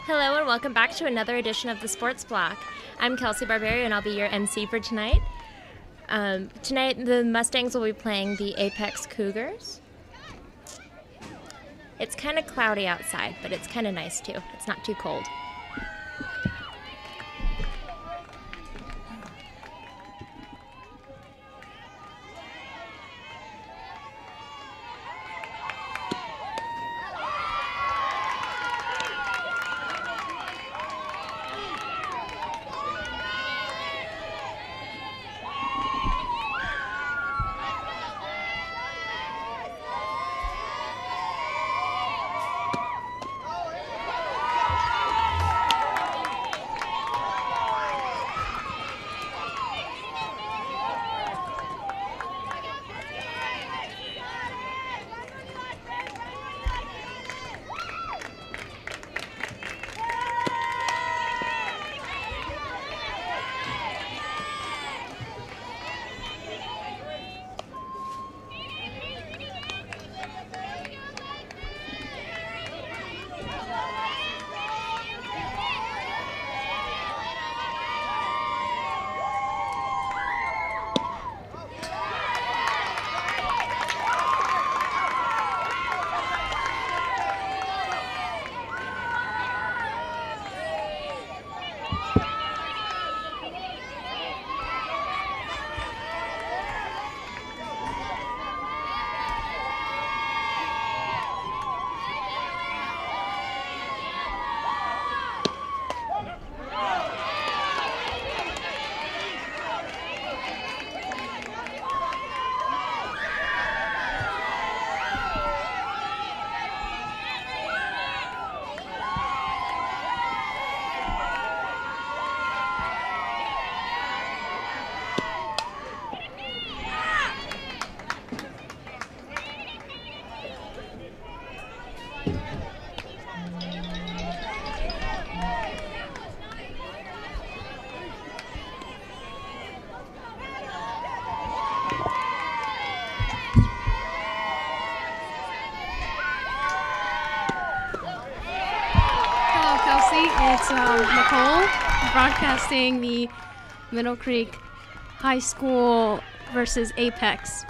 Hello and welcome back to another edition of the Sports Block. I'm Kelsey Barberio and I'll be your MC for tonight. Tonight the Mustangs will be playing the Apex Cougars. It's kind of cloudy outside, but it's kind of nice too. It's not too cold. It's Nicole broadcasting the Middle Creek High School versus Apex.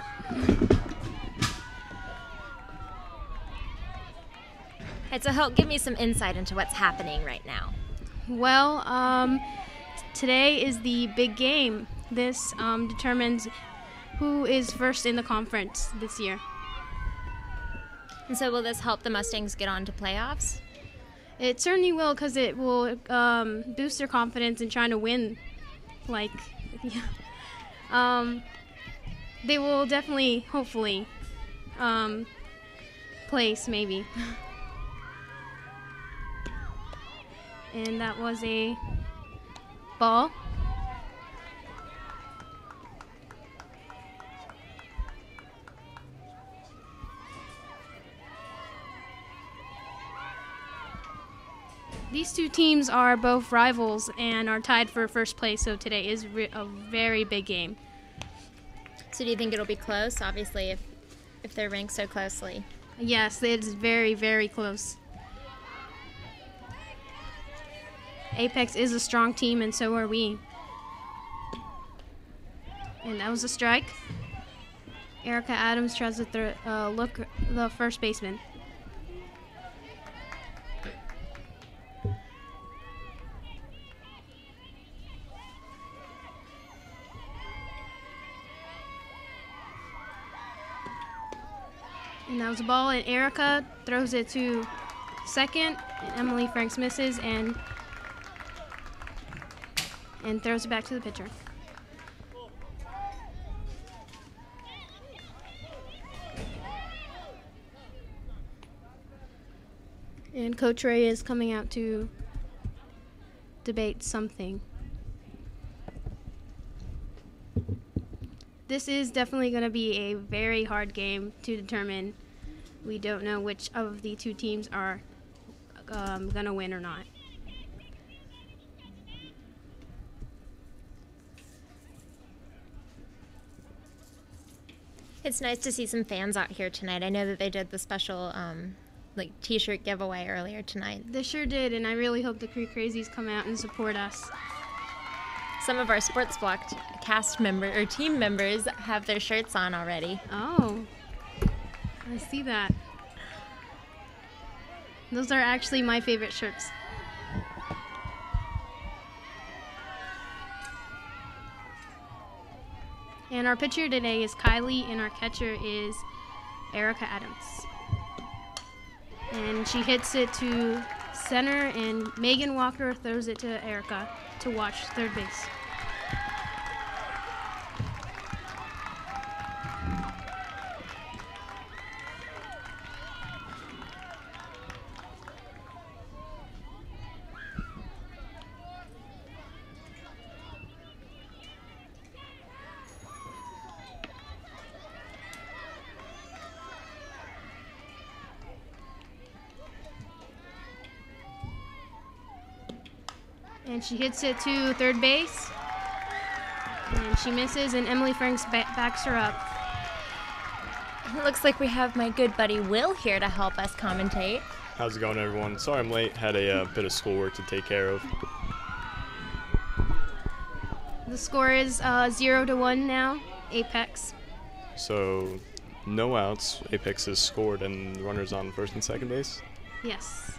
So give me some insight into what's happening right now. Well, today is the big game. This determines who is first in the conference this year. And so will this help the Mustangs get on to playoffs? It certainly will, because it will boost their confidence in trying to win. They will definitely, hopefully, place maybe. And that was a ball. These two teams are both rivals and are tied for first place, so today is a very big game. So do you think it'll be close, obviously, if they're ranked so closely? Yes, it's very, very close. Apex is a strong team, and so are we. And that was a strike. Erica Adams tries to look the first baseman. And that was a ball, and Erica throws it to second, and Emily Franks misses and throws it back to the pitcher. And Coach Ray is coming out to debate something. This is definitely going to be a very hard game to determine. We don't know which of the two teams are going to win or not. It's nice to see some fans out here tonight. I know that they did the T-shirt giveaway earlier tonight. They sure did, and I really hope the Creek Crazies come out and support us. Some of our Sports Block team members have their shirts on already. Oh, I see that. Those are actually my favorite shirts. And our pitcher today is Kylie, and our catcher is Erica Adams. And she hits it to center, and Megan Walker throws it to Erica to watch third base. And she hits it to third base. And she misses, and Emily Franks backs her up. It looks like we have my good buddy Will here to help us commentate. How's it going, everyone? Sorry I'm late. Had a bit of schoolwork to take care of. The score is 0-1 now, Apex. So, no outs. Apex has scored, and the runner's on first and second base. Yes.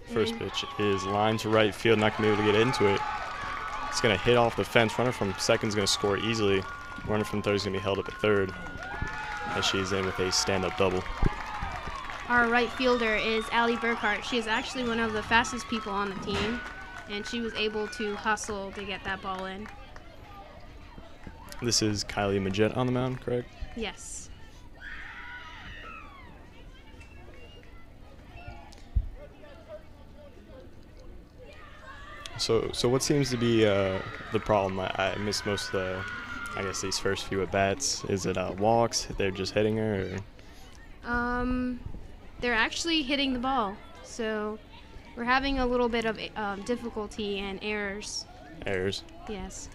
First pitch is line to right field, not going to be able to get into it. It's going to hit off the fence. Runner from second's going to score easily. Runner from third is going to be held up at third as she's in with a stand-up double. Our right fielder is Allie Burkhart. She is actually one of the fastest people on the team, and she was able to hustle to get that ball in. This is Kylie Majette on the mound, correct? Yes. So what seems to be the problem? I missed most of these first few at-bats. Is it walks? They're just hitting her? Or? They're actually hitting the ball. So we're having a little bit of difficulty and errors. Errors? Yes.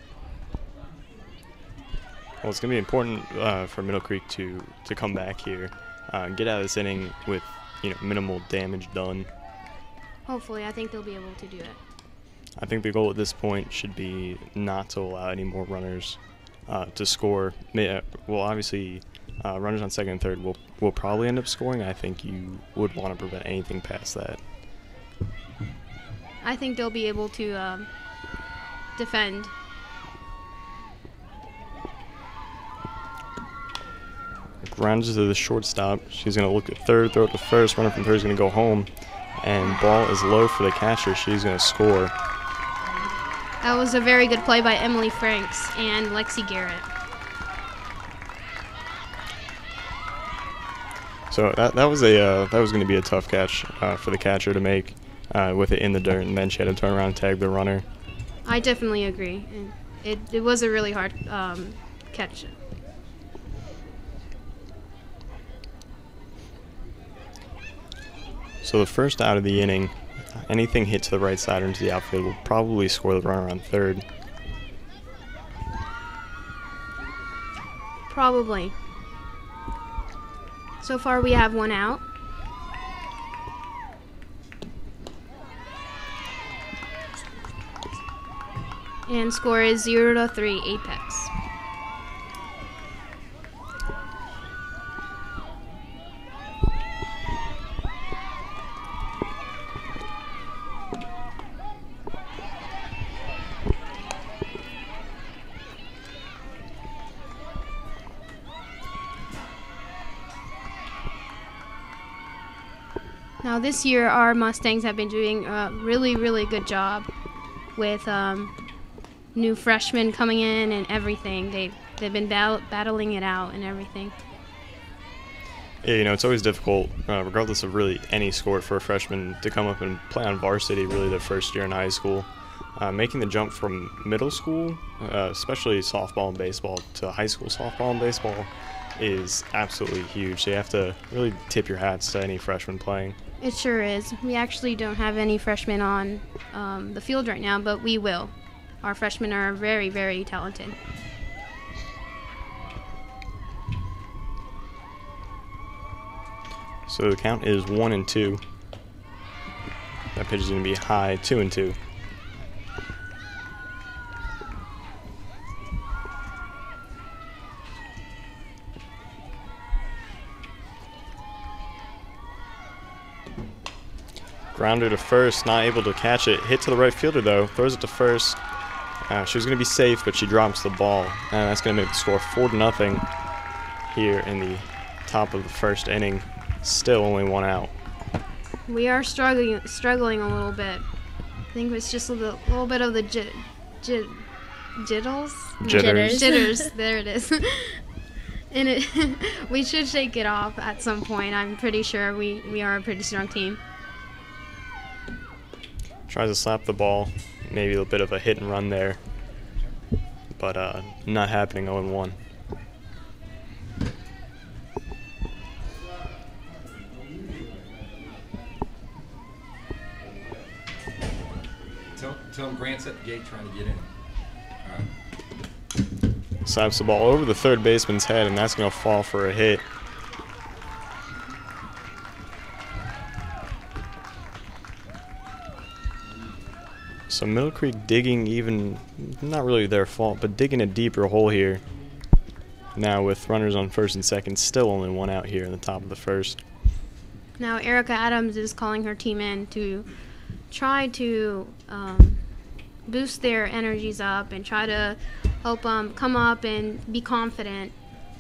Well, it's going to be important for Middle Creek to come back here and get out of this inning with minimal damage done. Hopefully, I think they'll be able to do it. I think the goal at this point should be not to allow any more runners to score. Well, obviously, runners on second and third will probably end up scoring. I think you would want to prevent anything past that. I think they'll be able to defend. Grounds to the shortstop. She's going to look at third, throw it to first. Runner from third is going to go home. And ball is low for the catcher. She's going to score. That was a very good play by Emily Franks and Lexi Garrett. So that was going to be a tough catch for the catcher to make with it in the dirt, and then she had to turn around and tag the runner. I definitely agree. And it was a really hard catch. So the first out of the inning, anything hit to the right side or into the outfield will probably score the runner on third. Probably. So far we have one out. And score is 0-3 Apex. Now this year our Mustangs have been doing a really, really good job with new freshmen coming in and everything. They've been battling it out and everything. Yeah, it's always difficult, regardless of really any sport, for a freshman to come up and play on varsity really the first year in high school. Making the jump from middle school, especially softball and baseball, to high school softball and baseball is absolutely huge. So you have to really tip your hats to any freshman playing. It sure is. We actually don't have any freshmen on the field right now, but we will. Our freshmen are very, very talented. So the count is 1-2. That pitch is going to be high, 2-2. Grounder to first, not able to catch it. Hit to the right fielder though, throws it to first. She was going to be safe, but she drops the ball. And that's going to make the score 4-0 here in the top of the first inning. Still only one out. We are struggling a little bit. I think it's just a little bit of the jitters. Jitters. There it is. And we should shake it off at some point. I'm pretty sure we are a pretty strong team. Tries to slap the ball. Maybe a bit of a hit and run there. But not happening, 0-1. Tell him Grant's at the gate trying to get in. All right. Slaps the ball over the third baseman's head, and that's going to fall for a hit. So Middle Creek digging even, not really their fault, but digging a deeper hole here. Now with runners on first and second, still only one out here in the top of the first. Now Erica Adams is calling her team in to try to boost their energies up and try to help them come up and be confident.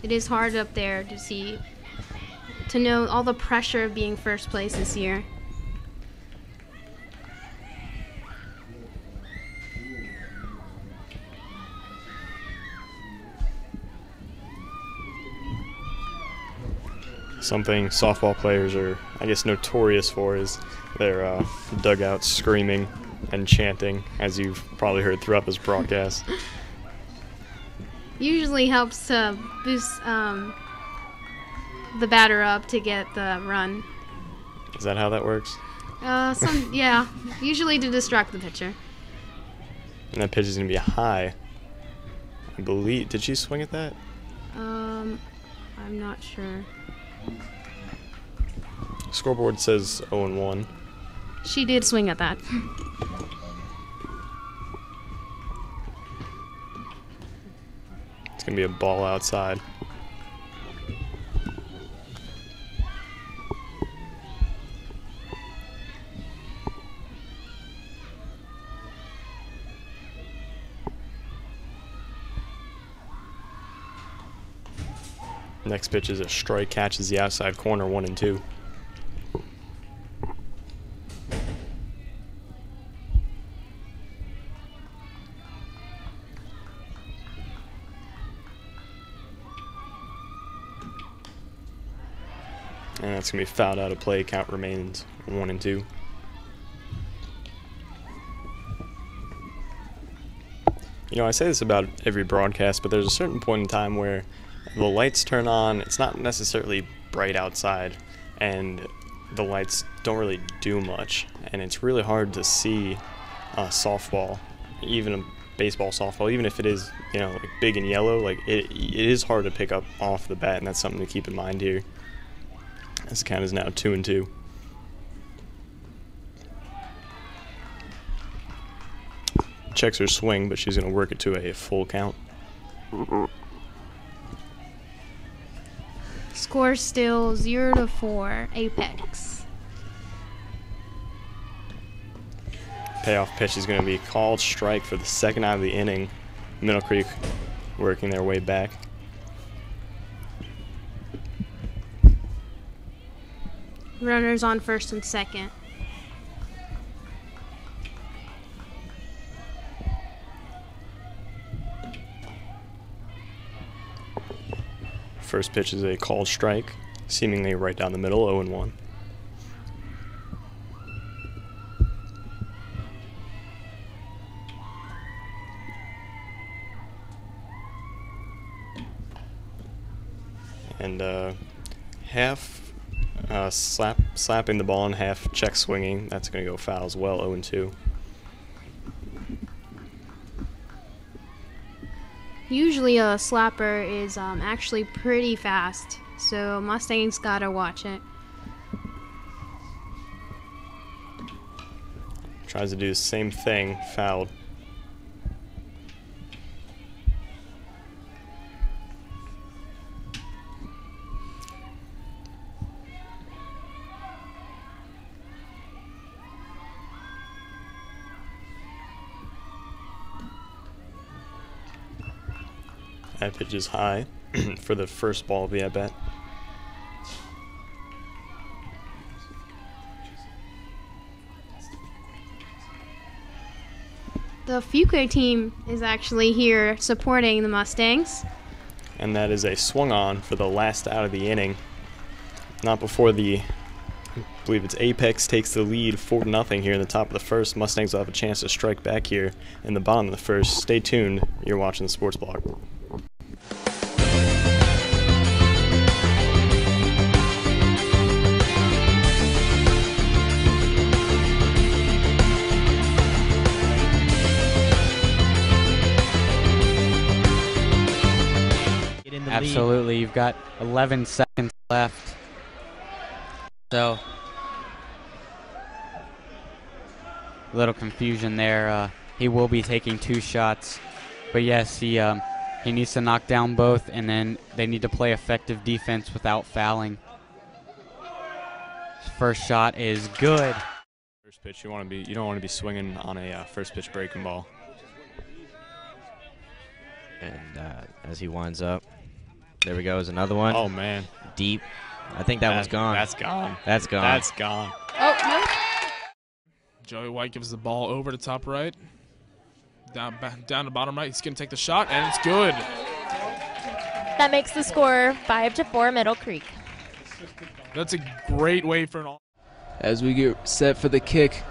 It is hard up there to know all the pressure of being first place this year. Something softball players are, I guess, notorious for is their dugouts screaming and chanting, as you've probably heard throughout this broadcast. Usually helps to boost the batter up to get the run. Is that how that works? Yeah, usually to distract the pitcher. And that pitch is going to be a high. I believe, did she swing at that? I'm not sure. Scoreboard says 0-1. She did swing at that. It's going to be a ball outside. Next pitch is a strike, catches the outside corner, 1-2. And that's going to be fouled out of play. Count remains 1-2. You know, I say this about every broadcast, but there's a certain point in time where the lights turn on. It's not necessarily bright outside, and the lights don't really do much. And it's really hard to see softball, even a baseball softball, even if it is, you know, like big and yellow. Like it is hard to pick up off the bat, and that's something to keep in mind here. As the count is now 2-2. Checks her swing, but she's going to work it to a full count. Score still 0-4, Apex. Payoff pitch is going to be called strike for the second out of the inning. Middle Creek working their way back. Runners on first and second. First pitch is a called strike, seemingly right down the middle, 0-1. And half slapping the ball and half check swinging. That's going to go foul as well, 0-2. Usually a slapper is actually pretty fast, so Mustangs gotta watch it. Tries to do the same thing, fouled. That pitch is high for the first ball of the at-bat. The Fuquay team is actually here supporting the Mustangs. And that is a swung on for the last out of the inning. Not before I believe it's Apex takes the lead 4-0 here in the top of the first. Mustangs will have a chance to strike back here in the bottom of the first. Stay tuned. You're watching the Sports Block. Absolutely, you've got 11 seconds left. So, a little confusion there. He will be taking 2 shots, but yes, he needs to knock down both, and then they need to play effective defense without fouling. His first shot is good. First pitch, you don't want to be swinging on a first pitch breaking ball. And as he winds up, there we go, is another one. Oh man, deep. I think that one's gone. That's gone. That's gone. That's gone. Oh, no. Joey White gives the ball over to top right. Down to bottom right. He's going to take the shot, and it's good. That makes the score 5-4 Middle Creek. That's a great way for an all. As we get set for the kick,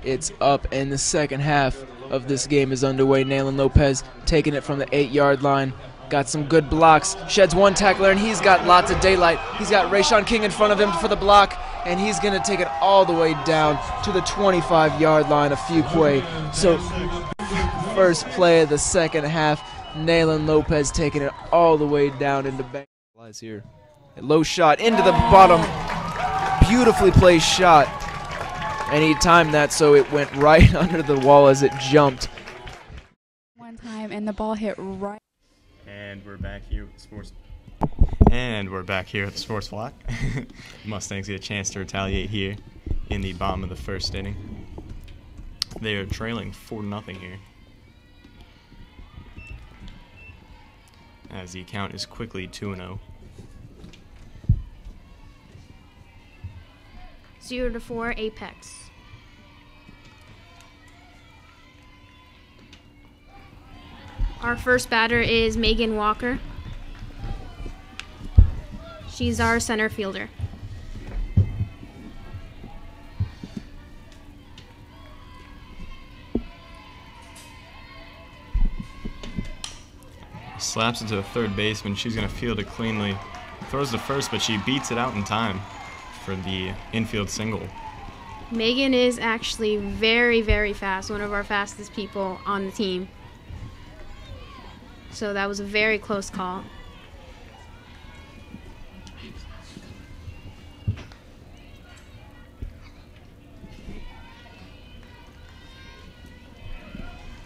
it's up, and the second half of this game is underway. Nayland Lopez taking it from the 8-yard line. Got some good blocks. Sheds one tackler, and he's got lots of daylight. He's got Rayshawn King in front of him for the block, and he's going to take it all the way down to the 25-yard line of Fuquay. So first play of the second half, Nayland Lopez taking it all the way down into bank. Lies here. A low shot into the bottom. Beautifully placed shot. And he timed that so it went right under the wall as it jumped. One time, and the ball hit right. And we're back here with the Sports Block. Mustangs get a chance to retaliate here in the bottom of the first inning. They are trailing 4-0 here, as the count is quickly 2-0. 0-4 Apex. Our first batter is Megan Walker. She's our center fielder. Slaps it to the third baseman. She's going to field it cleanly. Throws to first, but she beats it out in time for the infield single. Megan is actually very, very fast, one of our fastest people on the team. So that was a very close call.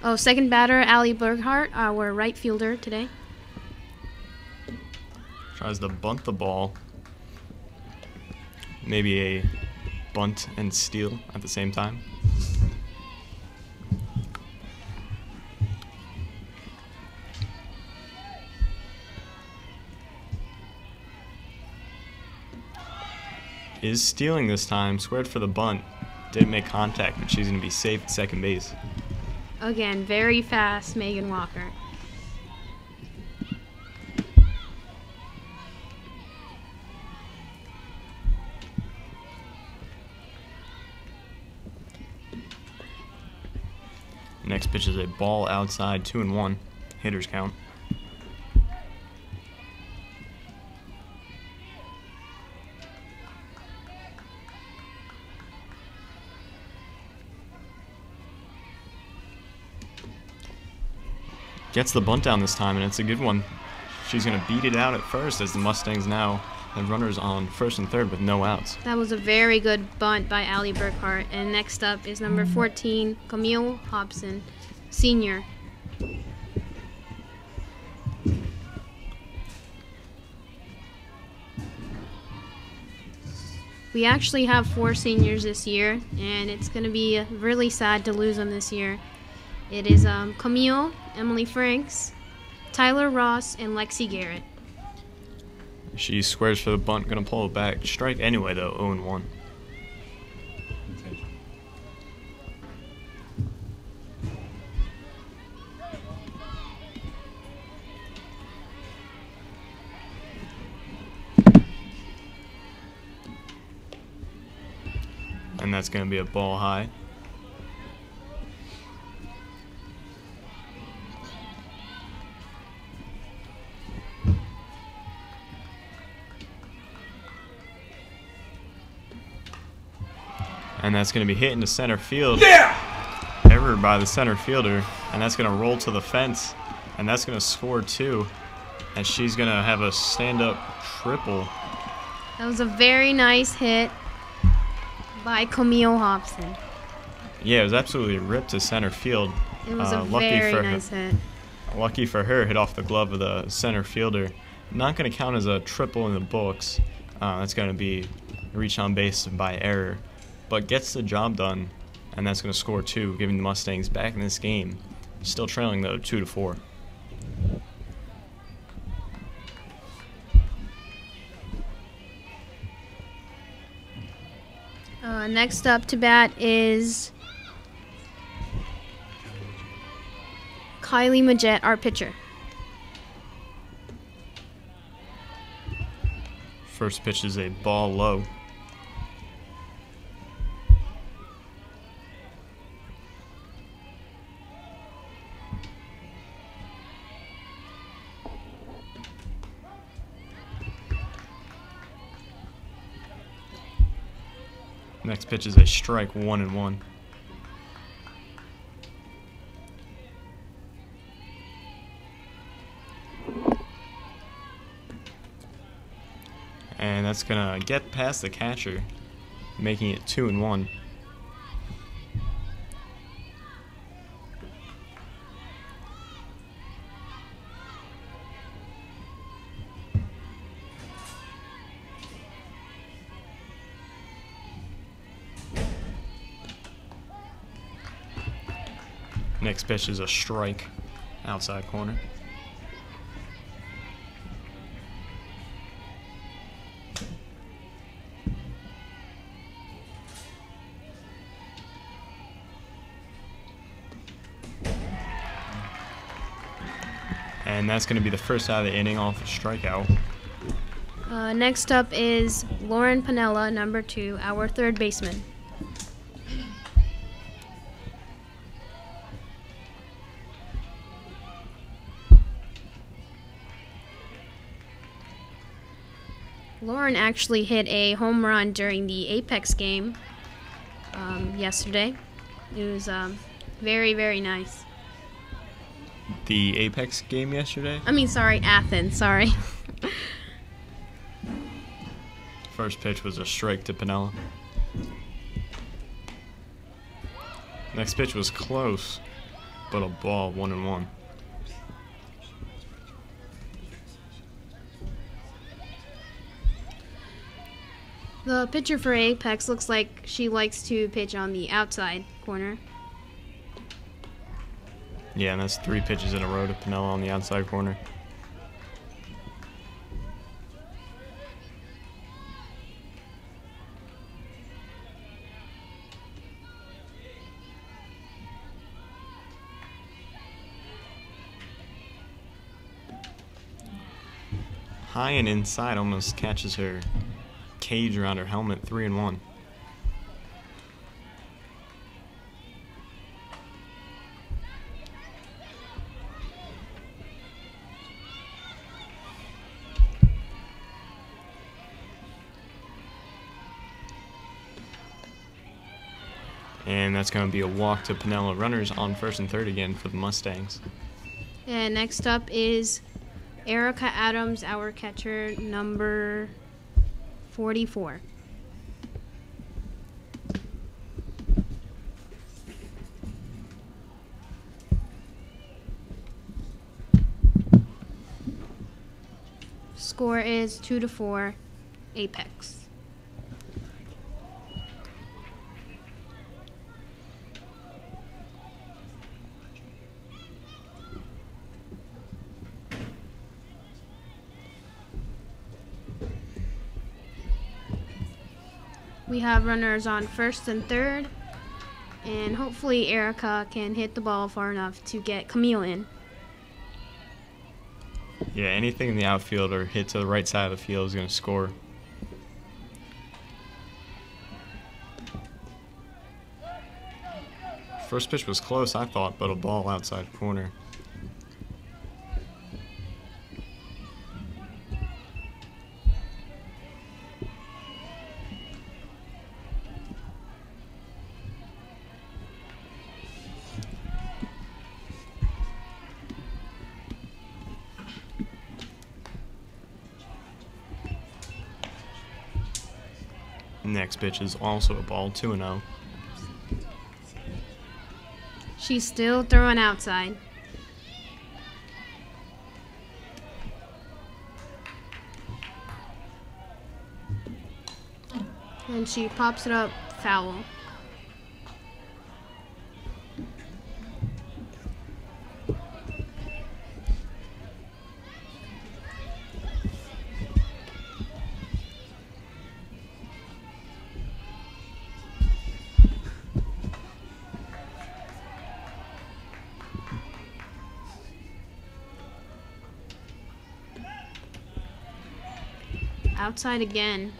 Oh, second batter, Allie Burkhart, our right fielder today. Tries to bunt the ball. Maybe a bunt and steal at the same time. Is stealing this time, squared for the bunt. Didn't make contact, but she's going to be safe at second base. Again, very fast, Megan Walker. Next pitch is a ball outside, 2-1. Hitters count. Gets the bunt down this time, and it's a good one. She's going to beat it out at first as the Mustangs now and runners on first and third with no outs. That was a very good bunt by Allie Burkhart. And next up is number 14, Camille Hobson, senior. We actually have 4 seniors this year, and it's going to be really sad to lose them this year. It is Camille, Emily Franks, Tyler Ross, and Lexi Garrett. She squares for the bunt, gonna pull it back. Strike anyway though, 0-1. And that's gonna be a ball high. And that's going to be hit into center field. Yeah! Error by the center fielder. And that's going to roll to the fence. And that's going to score 2. And she's going to have a stand-up triple. That was a very nice hit by Camille Hobson. Yeah, it was absolutely ripped to center field. It was a very nice hit. Lucky for her, hit off the glove of the center fielder. Not going to count as a triple in the books. That's going to be reach on base by error. But gets the job done, and that's going to score 2, giving the Mustangs back in this game. Still trailing, though, 2-4. Next up to bat is Kylie Majette, our pitcher. First pitch is a ball low. Next pitch is a strike, 1-1. And that's gonna get past the catcher, making it 2-1. Next pitch is a strike, outside corner. And that's going to be the first out of the inning off a strikeout. Next up is Lauren Panella, number 2, our third baseman. Lauren actually hit a home run during the Apex game yesterday. It was very, very nice. The Apex game yesterday? Athens, sorry. First pitch was a strike to Pinella. Next pitch was close, but a ball, 1-1. The pitcher for Apex looks like she likes to pitch on the outside corner. Yeah, and that's 3 pitches in a row to Pinella on the outside corner. High and inside, almost catches her cage around her helmet, 3-1. And that's going to be a walk to Pinella. Runners on first and third again for the Mustangs. And next up is Erica Adams, our catcher, number 44. Score is 2-4, Apex. We have runners on first and third, and hopefully Erica can hit the ball far enough to get Camille in. Yeah, anything in the outfield or hit to the right side of the field is going to score. First pitch was close, I thought, but a ball outside corner. Next pitch is also a ball, 2-0. She's still throwing outside. And she pops it up, foul. Outside again.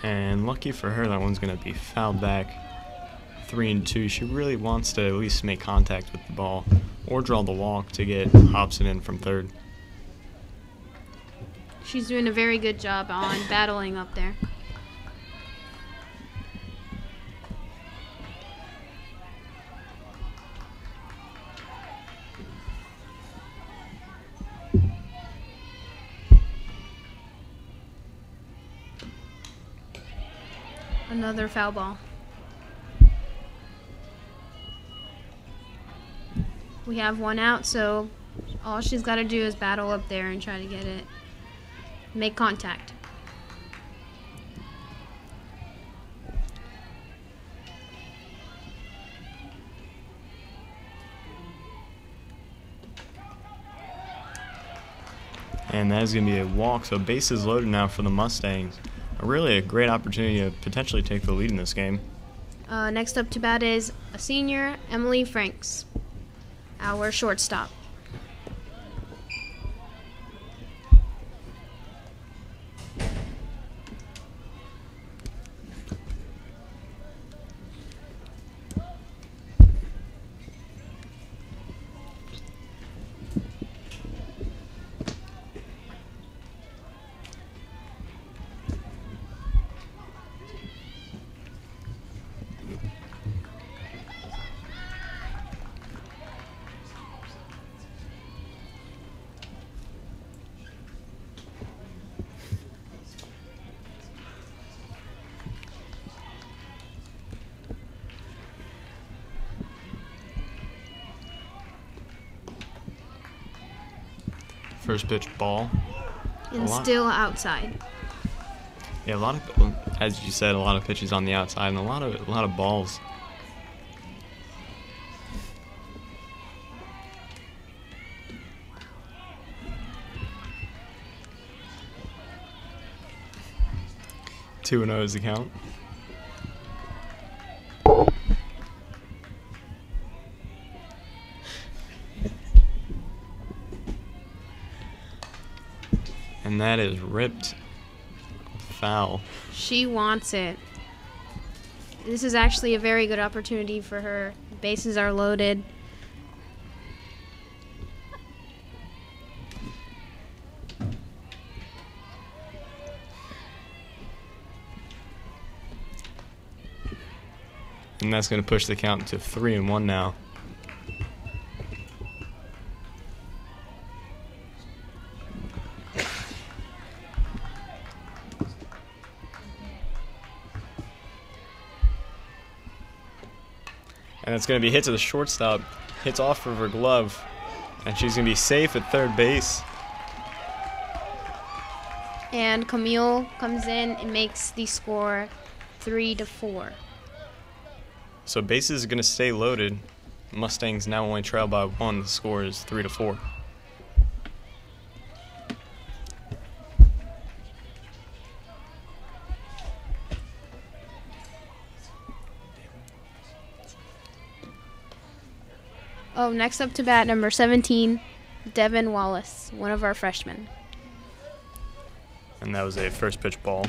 And lucky for her, that one's going to be fouled back. 3-2. She really wants to at least make contact with the ball or draw the walk to get Hobson in from third. She's doing a very good job on battling up there. Another foul ball. We have one out, so all she's got to do is battle up there and try to get it. Make contact. And that is going to be a walk, so bases loaded now for the Mustangs. Really a great opportunity to potentially take the lead in this game. Next up to bat is a senior, Emily Franks, our shortstop. First pitch ball. And still outside. Yeah, a lot of, as you said, a lot of pitches on the outside and a lot of balls. 2-0 is the count. And that is ripped foul. She wants it. This is actually a very good opportunity for her. Bases are loaded. And that's going to push the count to 3-1 now. And it's going to be hit to the shortstop. Hits off of her glove. And she's going to be safe at third base. And Camille comes in and makes the score 3-4. So bases are going to stay loaded. Mustangs now only trail by 1. The score is 3-4. Oh, next up to bat, number 17, Devin Wallace, one of our freshmen. And that was a first pitch ball.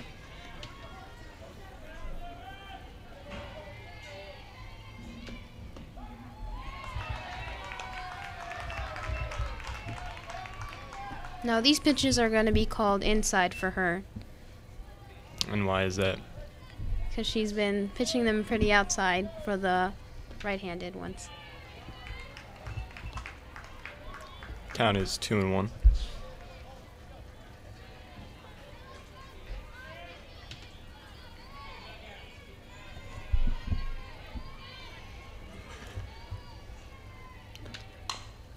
Now, these pitches are going to be called inside for her And why is that? because she's been pitching them pretty outside for the right-handed ones. Count is 2-1.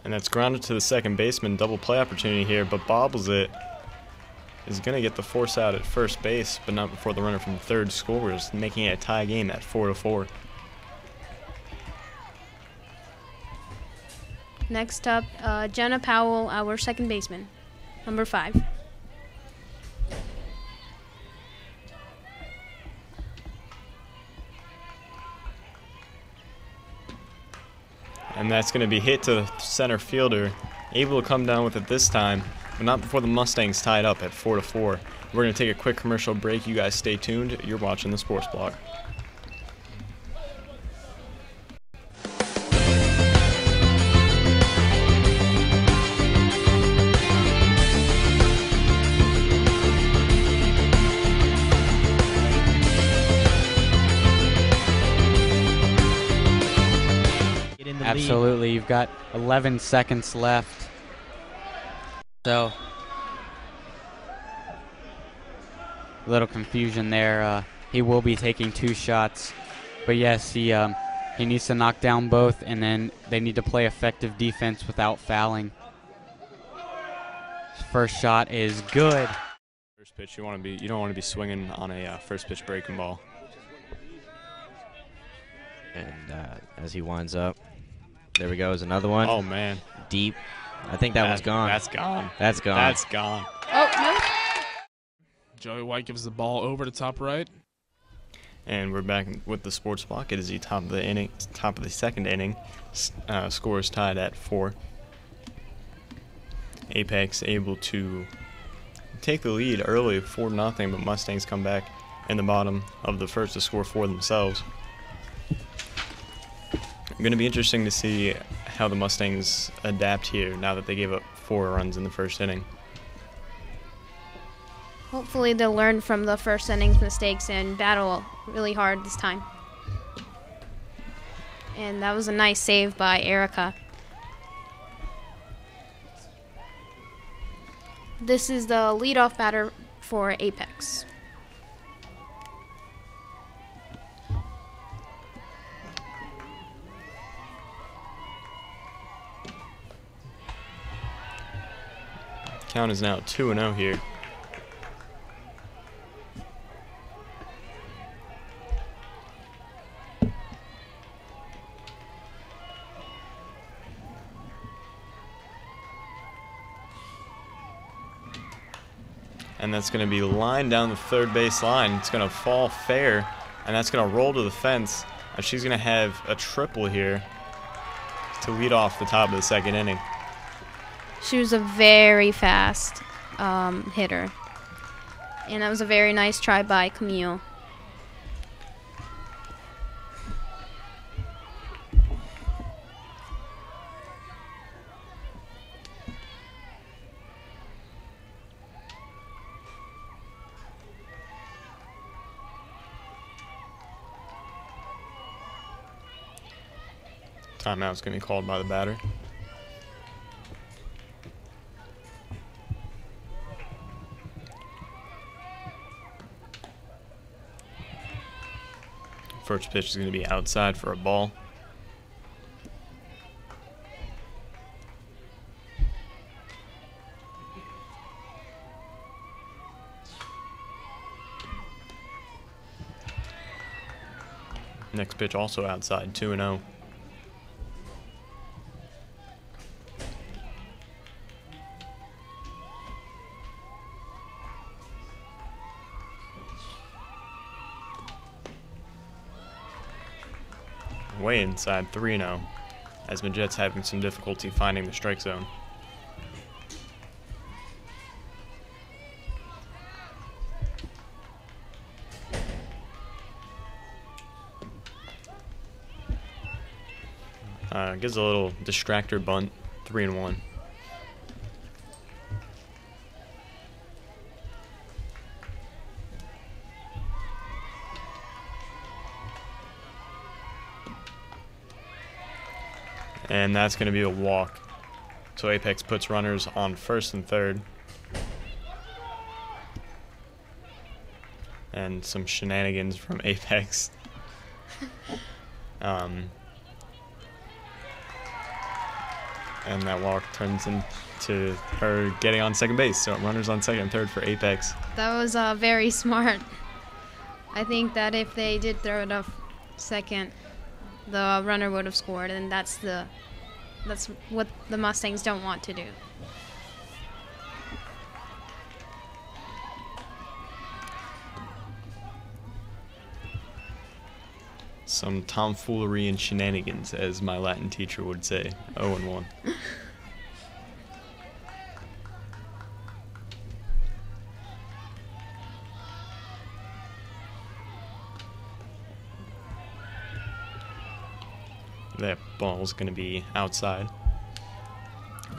And that's grounded to the second baseman. Double play opportunity here, but bobbles it. Is going to get the force out at first base, but not before the runner from third scores, making it a tie game at 4-4. Next up, Jenna Powell, our second baseman, number 5. And that's going to be hit to the center fielder. Able to come down with it this time, but not before the Mustangs tie it up at 4-4. We're going to take a quick commercial break. You guys stay tuned. You're watching the Sports Block. Absolutely. You've got 11 seconds left. So, a little confusion there. He will be taking 2 shots. But yes, he needs to knock down both, and then they need to play effective defense without fouling. His first shot is good. First pitch, you don't want to be swinging on a first pitch breaking ball. And as he winds up, there we go, is another one. Oh man, deep. I think that one's gone. That's gone. That's gone. That's gone. Oh, no. Joey White gives the ball over to top right. And we're back with the Sports Block. It is the top of the second inning. Score is tied at 4. Apex able to take the lead early, 4-0, but Mustangs come back in the bottom of the first to score 4 themselves. Going to be interesting to see how the Mustangs adapt here now that they gave up 4 runs in the first inning. Hopefully they'll learn from the first inning's mistakes and battle really hard this time. And that was a nice save by Erica. This is the leadoff batter for Apex. Count is now 2-0 here. And that's going to be lined down the third base line. It's going to fall fair, and that's going to roll to the fence. And she's going to have a triple here to lead off the top of the second inning. She was a very fast hitter. And that was a very nice try by Camille. Timeout's going to be called by the batter. First pitch is going to be outside for a ball. Next pitch also outside, 2-0. Way inside, 3-0, as Majet's having some difficulty finding the strike zone. Gives a little distractor bunt, 3-1. And that's going to be a walk. So Apex puts runners on first and third. And some shenanigans from Apex. And that walk turns into her getting on second base. So runners on second and third for Apex. That was very smart. I think that if they did throw it off second, the runner would have scored, and that's what the Mustangs don't want to do. Some tomfoolery and shenanigans, as my Latin teacher would say. 0-1. That ball's going to be outside.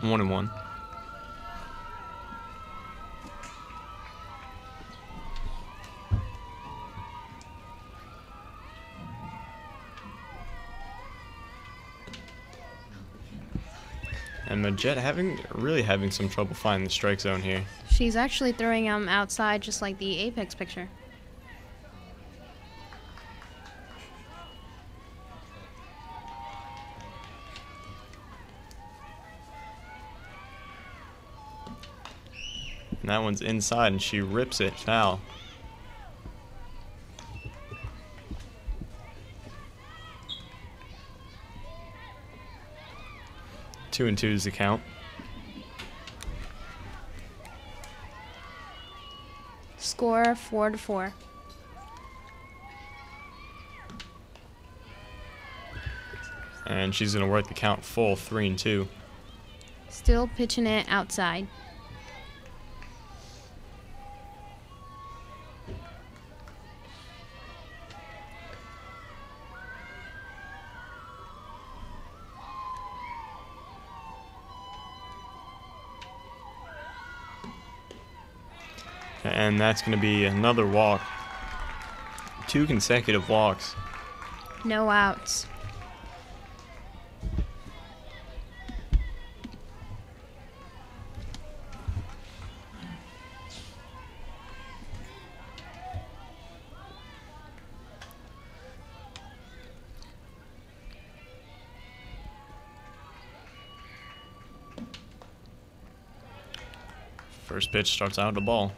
1-1. And Majet really having some trouble finding the strike zone here. She's actually throwing them outside just like the Apex picture. And that one's inside, and she rips it foul. Two and 2 is the count. Score 4-4. And she's going to work the count full, 3-2. Still pitching it outside. And that's going to be another walk. 2 consecutive walks. No outs. First pitch starts out a ball.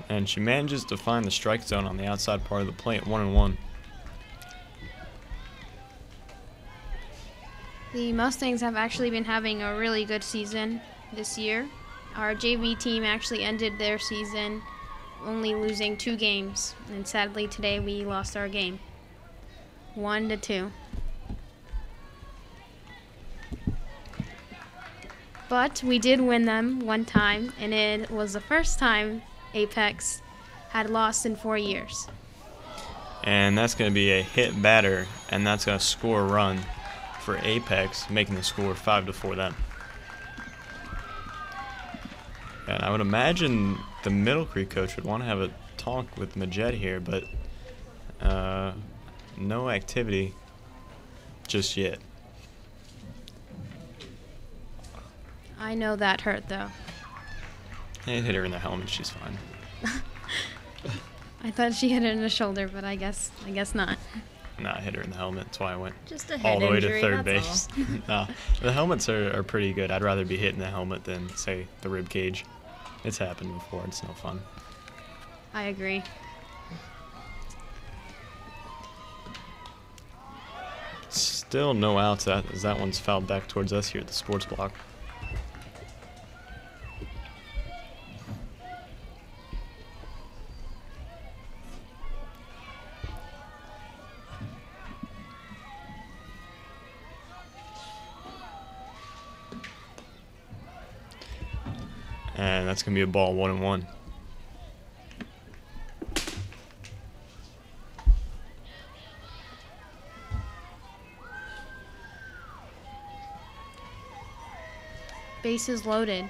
And she manages to find the strike zone on the outside part of the plate, 1-1. The Mustangs have actually been having a really good season this year. Our JV team actually ended their season only losing 2 games, and sadly today we lost our game, 1-2. But we did win them one time, and it was the first time Apex had lost in 4 years. And that's going to be a hit batter, and that's going to score a run for Apex, making the score 5-4 then. And I would imagine the Middle Creek coach would want to have a talk with Majette here, but no activity just yet. I know that hurt, though. It hit her in the helmet. She's fine. I thought she hit it in the shoulder, but I guess not. Nah, I hit her in the helmet. That's why I went Just a all head the way injury, to third that's base. Nah, the helmets are pretty good. I'd rather be hit in the helmet than, say, the rib cage. It's happened before. It's no fun. I agree. Still no outs, as that one's fouled back towards us here at the sports block. And that's going to be a ball, 1-1. Bases loaded.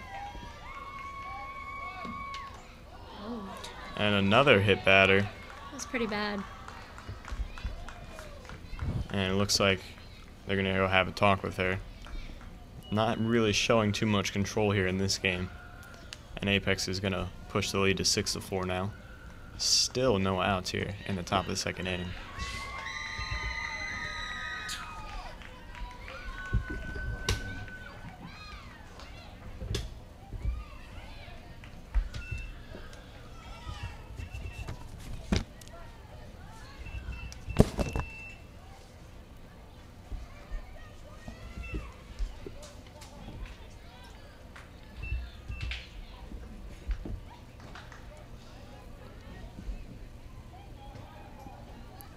And another hit batter. That's pretty bad. And it looks like they're going to go have a talk with her. Not really showing too much control here in this game. And Apex is going to push the lead to 6-4 now. Still no outs here in the top of the second inning.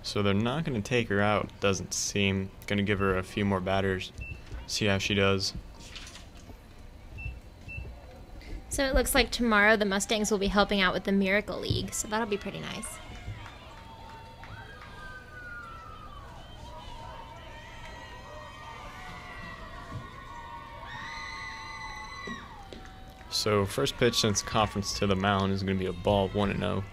So they're not going to take her out, doesn't seem. Going to give her a few more batters, see how she does. So it looks like tomorrow the Mustangs will be helping out with the Miracle League, so that'll be pretty nice. So first pitch since conference to the mound is going to be a ball, 1-0.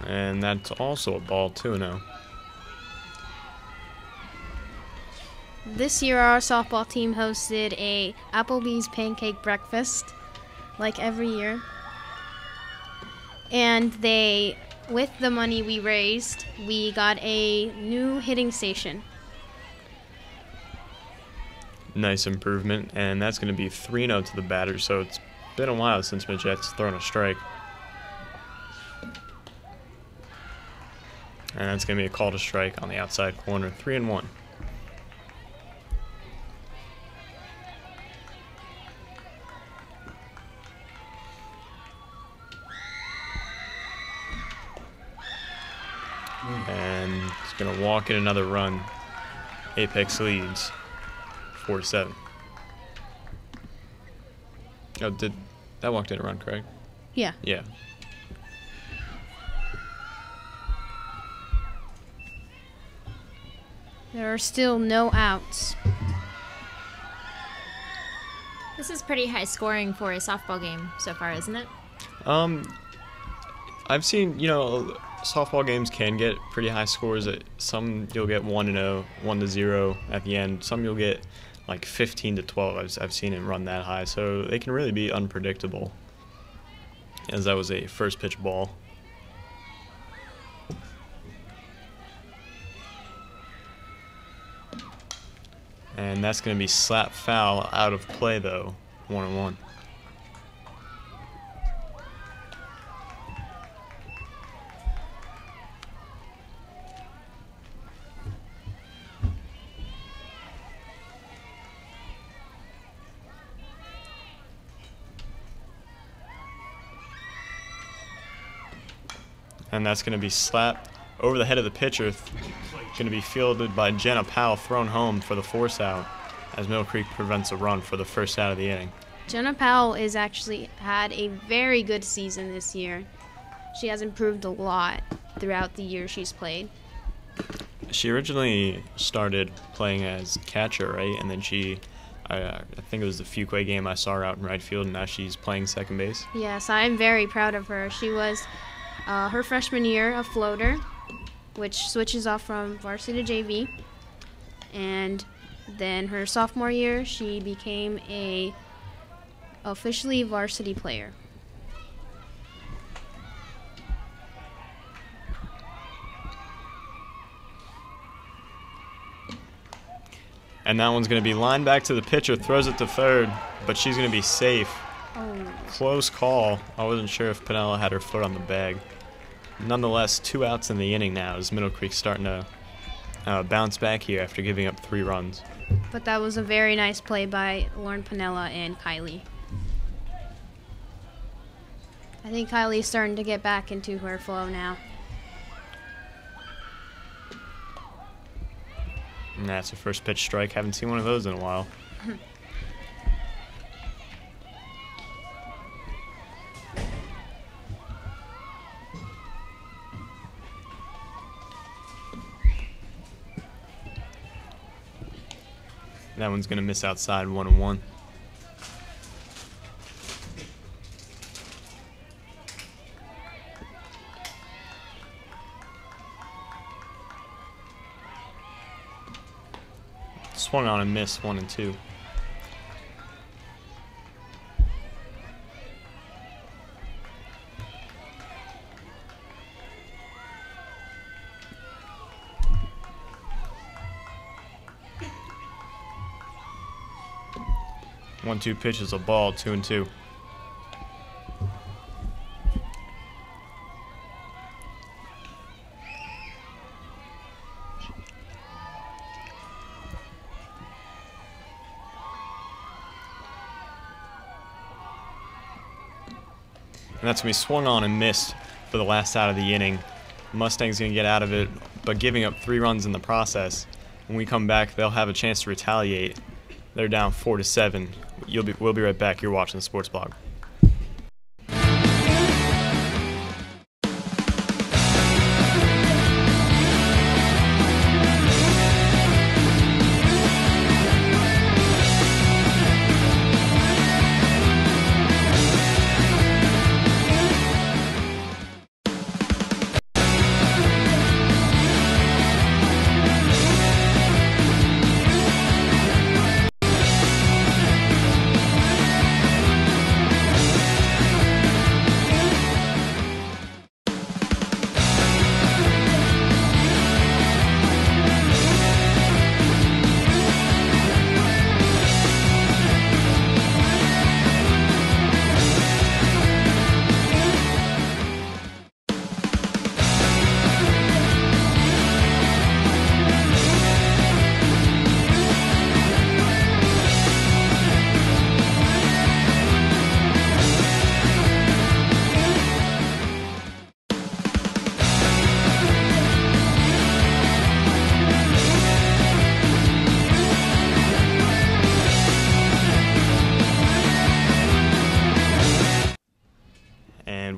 And that's also a ball, 2-0. This year, our softball team hosted a Applebee's pancake breakfast, like every year. And with the money we raised, we got a new hitting station. Nice improvement, and that's going to be 3-0 to the batter, so it's been a while since Majette's thrown a strike. And that's going to be a call to strike on the outside corner, 3-1. And it's going to walk in another run. Apex leads 4-7. Oh, did that walked in a run, correct? Yeah. Yeah. There are still no outs. This is pretty high scoring for a softball game so far, isn't it? I've seen, softball games can get pretty high scores. Some you'll get 1-0, 1-0 at the end. Some you'll get like 15-12. I've seen it run that high, so they can really be unpredictable. As that was a first pitch ball. And that's going to be slap foul out of play, though, 1-1. And that's going to be slapped over the head of the pitcher going to be fielded by Jenna Powell, thrown home for the force out as Mill Creek prevents a run for the first out of the inning. Jenna Powell is actually had a very good season this year. She has improved a lot throughout the year she's played. She originally started playing as catcher, right? And then I think it was the Fuquay game, I saw her out in right field, and now she's playing second base. Yes, I'm very proud of her. She was her freshman year a floater, which switches off from varsity to JV. And then her sophomore year, she became a officially varsity player. And that one's going to be lined back to the pitcher, throws it to third, but she's going to be safe. Oh. Close call. I wasn't sure if Pinella had her foot on the bag. Nonetheless, 2 outs in the inning now as Middle Creek's starting to bounce back here after giving up 3 runs. But that was a very nice play by Lauren Pinella and Kylie. I think Kylie's starting to get back into her flow now. And that's her first pitch strike. Haven't seen one of those in a while. That one's going to miss outside 1-1. Swung on and missed 1-2. One-two pitch is a ball, 2-2. And that's going to be swung on and missed for the last out of the inning. Mustangs going to get out of it, but giving up 3 runs in the process. When we come back, they'll have a chance to retaliate. They're down 4-7. We'll be right back. You're watching the Sports Blog.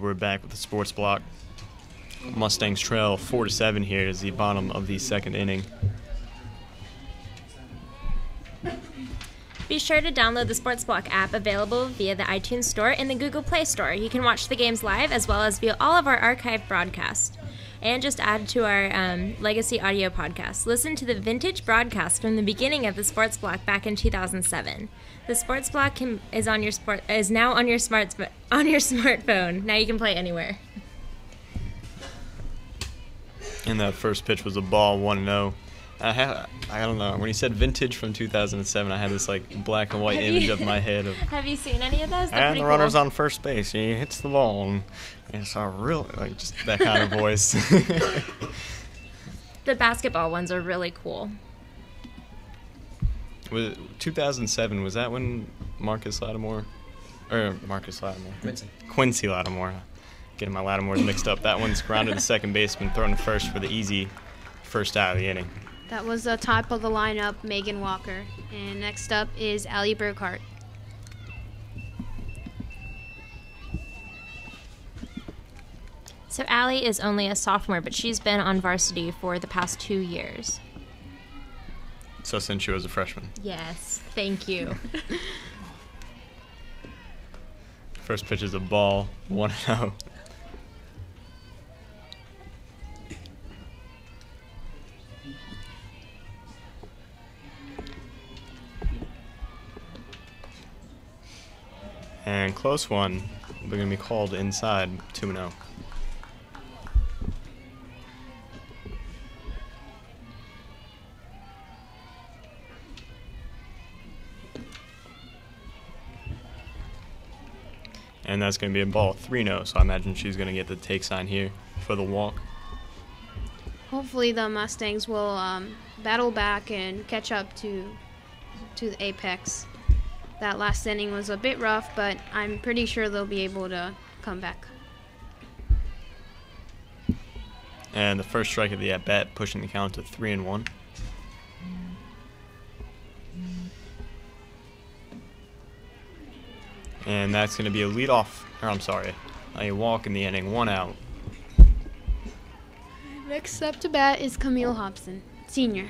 We're back with the Sports Block. Mustangs trail 4-7 here as the bottom of the second inning. Be sure to download the Sports Block app available via the iTunes Store and the Google Play Store. You can watch the games live as well as view all of our archived broadcasts. And just add to our Legacy Audio podcast. Listen to the vintage broadcast from the beginning of the Sports Block back in 2007. The Sports Block is now on your smartphone. Now you can play anywhere. And that first pitch was a ball, 1-0. I don't know. When he said vintage from 2007, I had this like black and white image of my head of. Have you seen any of those? They're And pretty the runner's cool. on first base. He hits the ball, and it's a real like just that kind of voice. The basketball ones are really cool. 2007, was that when Quincy Lattimore, getting my Lattimores mixed up. That one's grounded to second baseman, thrown to first for the easy first out of the inning. That was the top of the lineup, Megan Walker. And next up is Allie Burkhart. So Allie is only a sophomore, but she's been on varsity for the past 2 years. So since she was a freshman. Yes, thank you. First pitch is a ball, 1-0. And close one. We're going to be called inside 2-0. And that's going to be a ball 3-0, so I imagine she's going to get the take sign here for the walk. Hopefully the Mustangs will battle back and catch up to the apex. That last inning was a bit rough, but I'm pretty sure they'll be able to come back. And the first strike of the at-bat, pushing the count to 3-1. And that's going to be a walk in the inning, 1 out. Next up to bat is Camille Hobson, senior.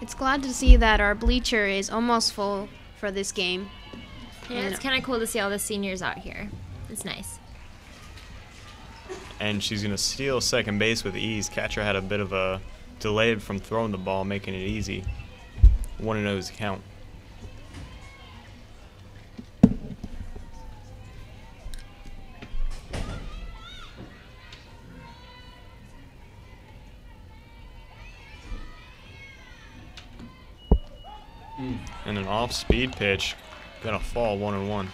It's glad to see that our bleacher is almost full for this game. Yeah, it's kind of cool to see all the seniors out here. It's nice. And she's going to steal second base with ease. Catcher had a bit of a delay from throwing the ball, making it easy. 1-0 is the count. And an off-speed pitch, gonna fall 1-1.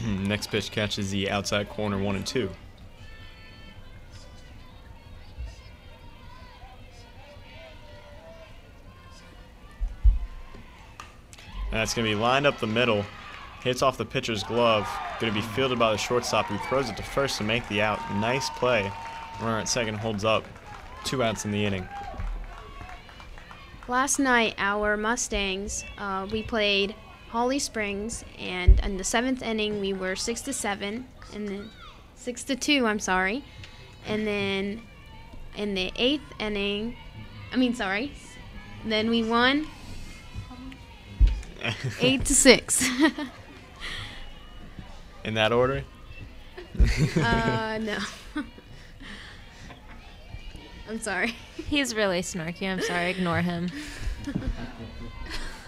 Next pitch catches the outside corner 1-2. That's going to be lined up the middle. Hits off the pitcher's glove. Going to be fielded by the shortstop, who throws it to first to make the out. Nice play. Runner at second holds up. 2 outs in the inning. Last night, our Mustangs, we played Holly Springs, and in the 7th inning, we were 6-7, and then 6-2. I'm sorry, and then in the 8th inning, then we won 8-6. In that order? No. I'm sorry. He's really snarky. I'm sorry. Ignore him.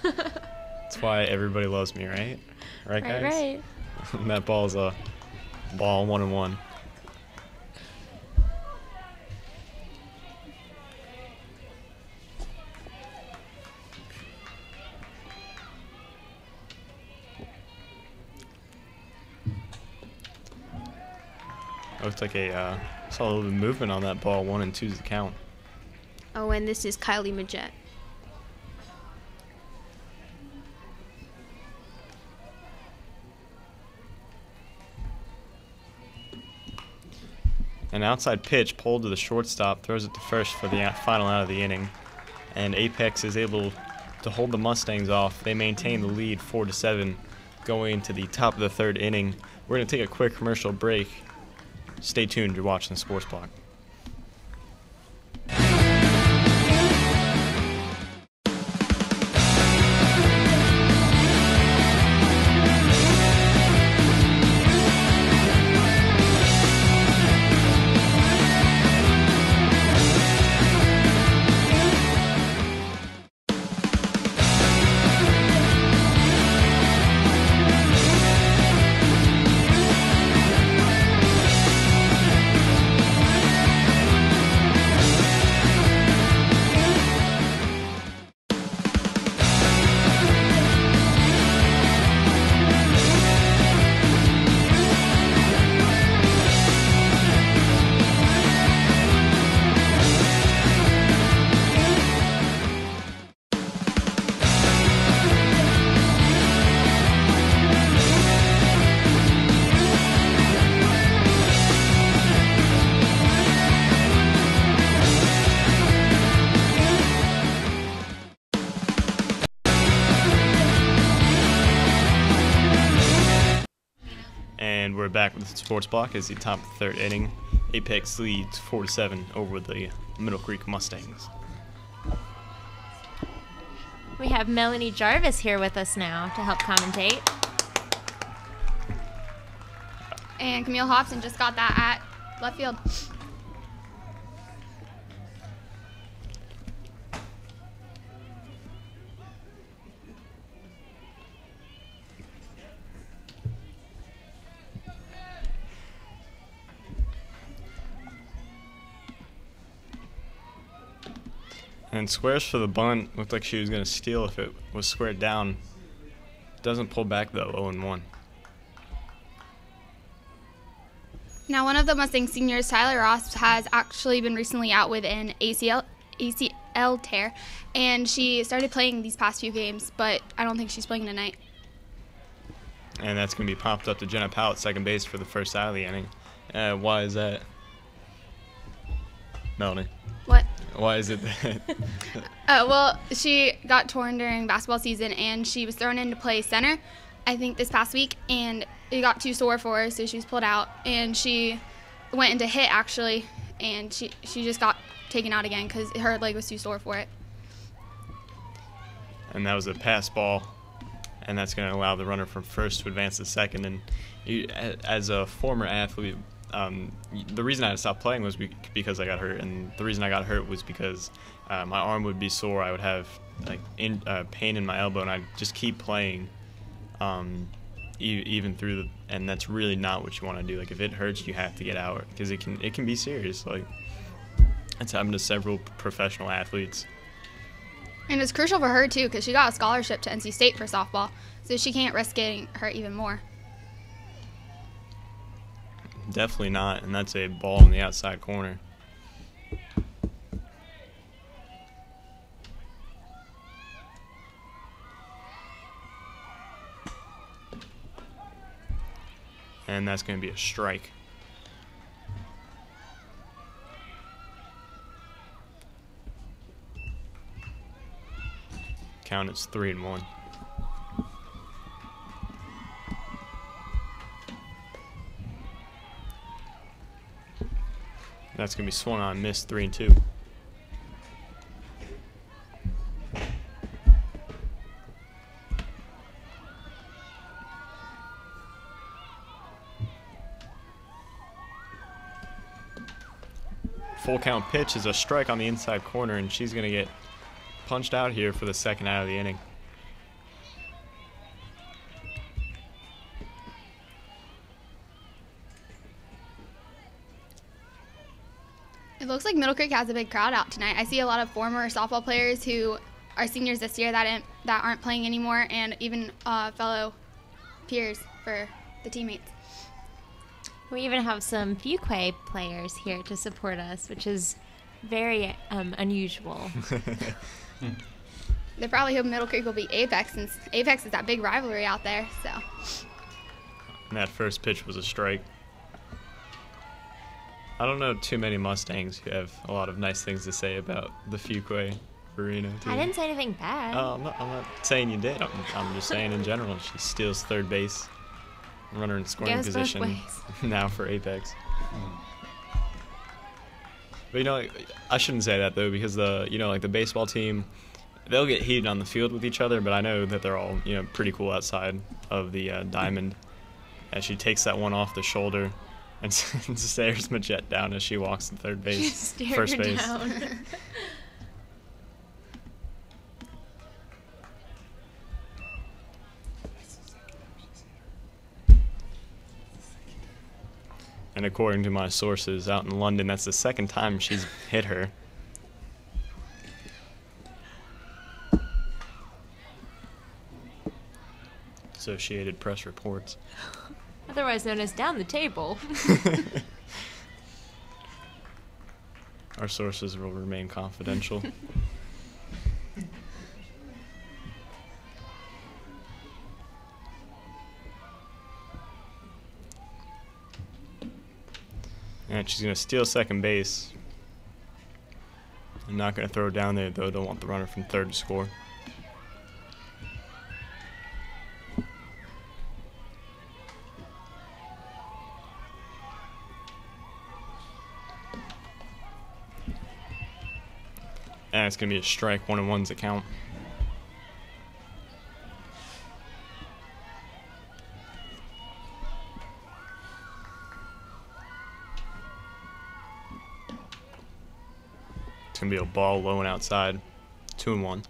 That's why everybody loves me, right? Right, guys? Right. That ball's a ball 1-1. Looks like saw a little bit of movement on that ball. 1-2 is the count. Oh, and this is Kylie Majette. An outside pitch pulled to the shortstop, throws it to first for the final out of the inning. And Apex is able to hold the Mustangs off. They maintain the lead 4-7 going into the top of the 3rd inning. We're going to take a quick commercial break. Stay tuned, you're watching the Sports Block. And we're back with the sports block as the top of the third inning. Apex leads 4-7 over the Middle Creek Mustangs. We have Melanie Jarvis here with us now to help commentate. And Camille Hobson just got that at left field. And squares for the bunt. Looked like she was going to steal if it was squared down. Doesn't pull back though, 0-1. Now, one of the Mustang seniors, Tyler Ross, has actually been recently out with an ACL tear, and she started playing these past few games, but I don't think she's playing tonight. And that's going to be popped up to Jenna Powell at second base for the first out of the inning. Why is that? Melanie. What? Why is it that? Well, she got torn during basketball season, and she was thrown in to play center, I think, this past week, and it got too sore for her, so she was pulled out, and she went into hit, actually, and she just got taken out again because her leg was too sore for it. And that was a pass ball, and that's going to allow the runner from first to advance to second. And you, as a former athlete, the reason I had to stop playing was because I got hurt, and the reason I got hurt was because my arm would be sore. I would have pain in my elbow, and I'd just keep playing even through and that's really not what you want to do. Like, if it hurts, you have to get out because it can be serious. Like, it's happened to several professional athletes. And it's crucial for her, too, because she got a scholarship to NC State for softball, so she can't risk getting hurt even more. Definitely not, and that's a ball in the outside corner. And that's going to be a strike. Count is 3-1. That's going to be swung on, missed, 3-2. Full count pitch is a strike on the inside corner, and she's going to get punched out here for the second out of the inning. It looks like Middle Creek has a big crowd out tonight. I see a lot of former softball players who are seniors this year that aren't playing anymore, and even fellow peers for the teammates. We even have some Fuquay players here to support us, which is very unusual. They're probably hoping Middle Creek will beat Apex, since Apex is that big rivalry out there. So. And that first pitch was a strike. I don't know too many Mustangs who have a lot of nice things to say about the Fuquay Arena team. I didn't say anything bad. Oh, I'm not saying you did. I'm just saying in general. She steals third base. Runner in scoring position now for Apex. But you know, I shouldn't say that though, because the baseball team, they'll get heated on the field with each other, but I know that they're all pretty cool outside of the diamond. As she takes that one off the shoulder and stares Majette down as she walks to third base, first base. Down. And according to my sources out in London, that's the second time she's hit her. Associated Press reports. Otherwise known as down the table. Our sources will remain confidential. And she's going to steal second base. I'm not going to throw it down there, though. Don't want the runner from third to score. And it's going to be a strike, 1-1's the count. It's going to be a ball low and outside, 2-1.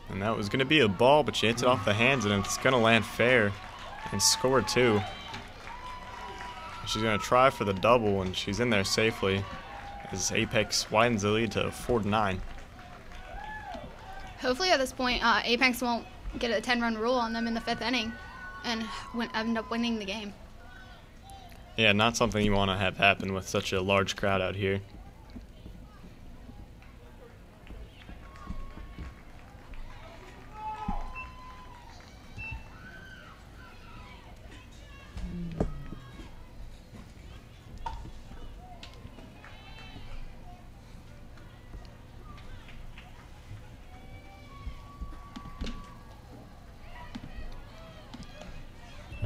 And that was going to be a ball, but she hits it off the hands, and it's going to land fair and score 2. She's going to try for the double, and she's in there safely as Apex widens the lead to 4-9. Hopefully at this point, Apex won't get a 10-run rule on them in the 5th inning and end up winning the game. Yeah, not something you want to have happen with such a large crowd out here.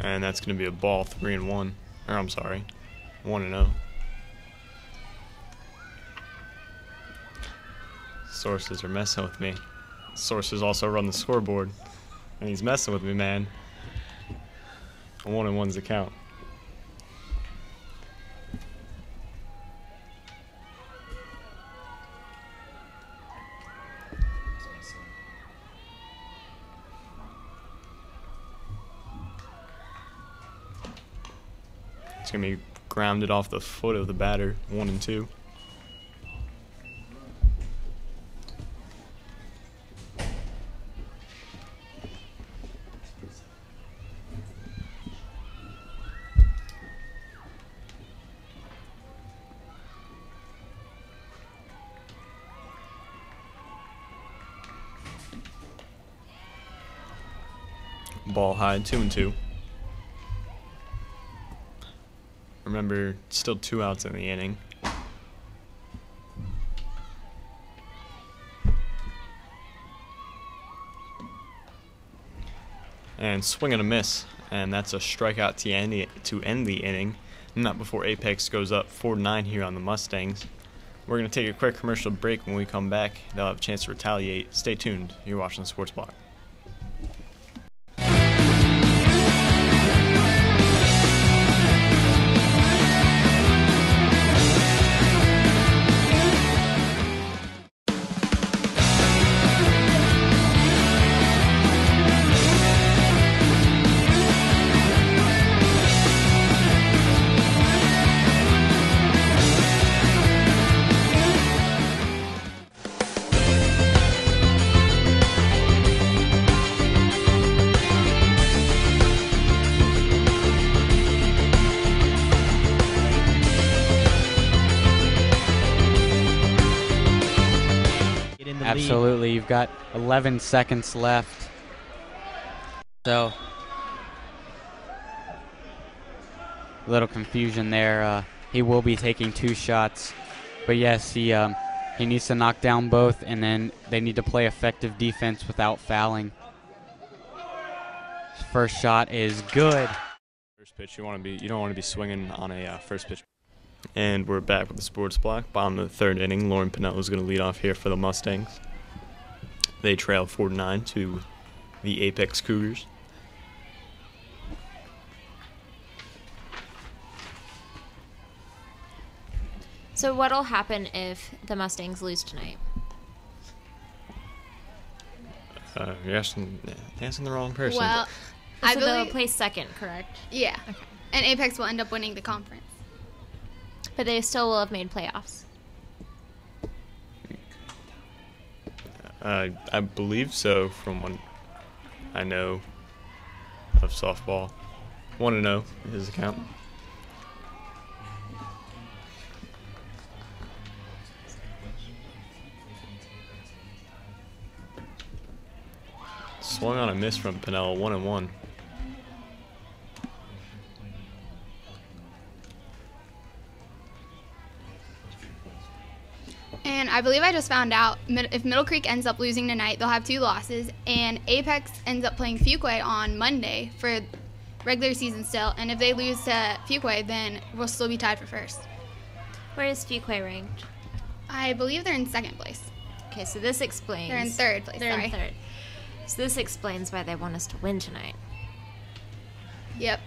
And that's going to be a ball, 3-1. Or I'm sorry, 1-0. Sources are messing with me. Sources also run the scoreboard, and he's messing with me, man. 1-1's the count. It's going to be grounded off the foot of the batter, 1-2. Ball high, 2-2. Remember, still 2 outs in the inning. And swing and a miss, and that's a strikeout to end the inning. Not before Apex goes up 4-9 here on the Mustangs. We're going to take a quick commercial break. When we come back, they'll have a chance to retaliate. Stay tuned. You're watching the Sports Block. Absolutely, you've got 11 seconds left. So, a little confusion there. He will be taking 2 shots, but yes, he needs to knock down both, and then they need to play effective defense without fouling. His first shot is good. First pitch, you don't want to be swinging on a first pitch. And we're back with the Sports Block. Bottom of the 3rd inning, Lauren Pinello is going to lead off here for the Mustangs. They trail 4-9 to the Apex Cougars. So what'll happen if the Mustangs lose tonight? You're asking the wrong person. Well, So they'll place 2nd, correct? Yeah. Okay. And Apex will end up winning the conference. But they still will have made playoffs. I believe so, from what I know of softball. 1-0 is the count. Swung on a miss from Pinello, 1-1. And I believe I just found out if Middle Creek ends up losing tonight, they'll have 2 losses. And Apex ends up playing Fuquay on Monday for regular season still. And if they lose to Fuquay, then we'll still be tied for first. Where is Fuquay ranked? I believe they're in 2nd place. Okay, so this explains. They're in 3rd place. They're sorry. in 3rd. So this explains why they want us to win tonight. Yep.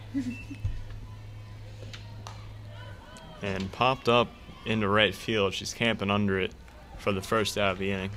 And popped up into right field. She's camping under it for the first out of the inning.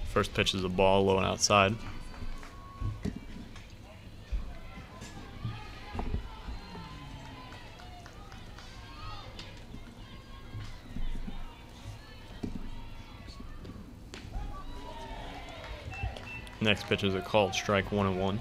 First pitch is a ball low and outside. Next pitch is a called strike 1-1.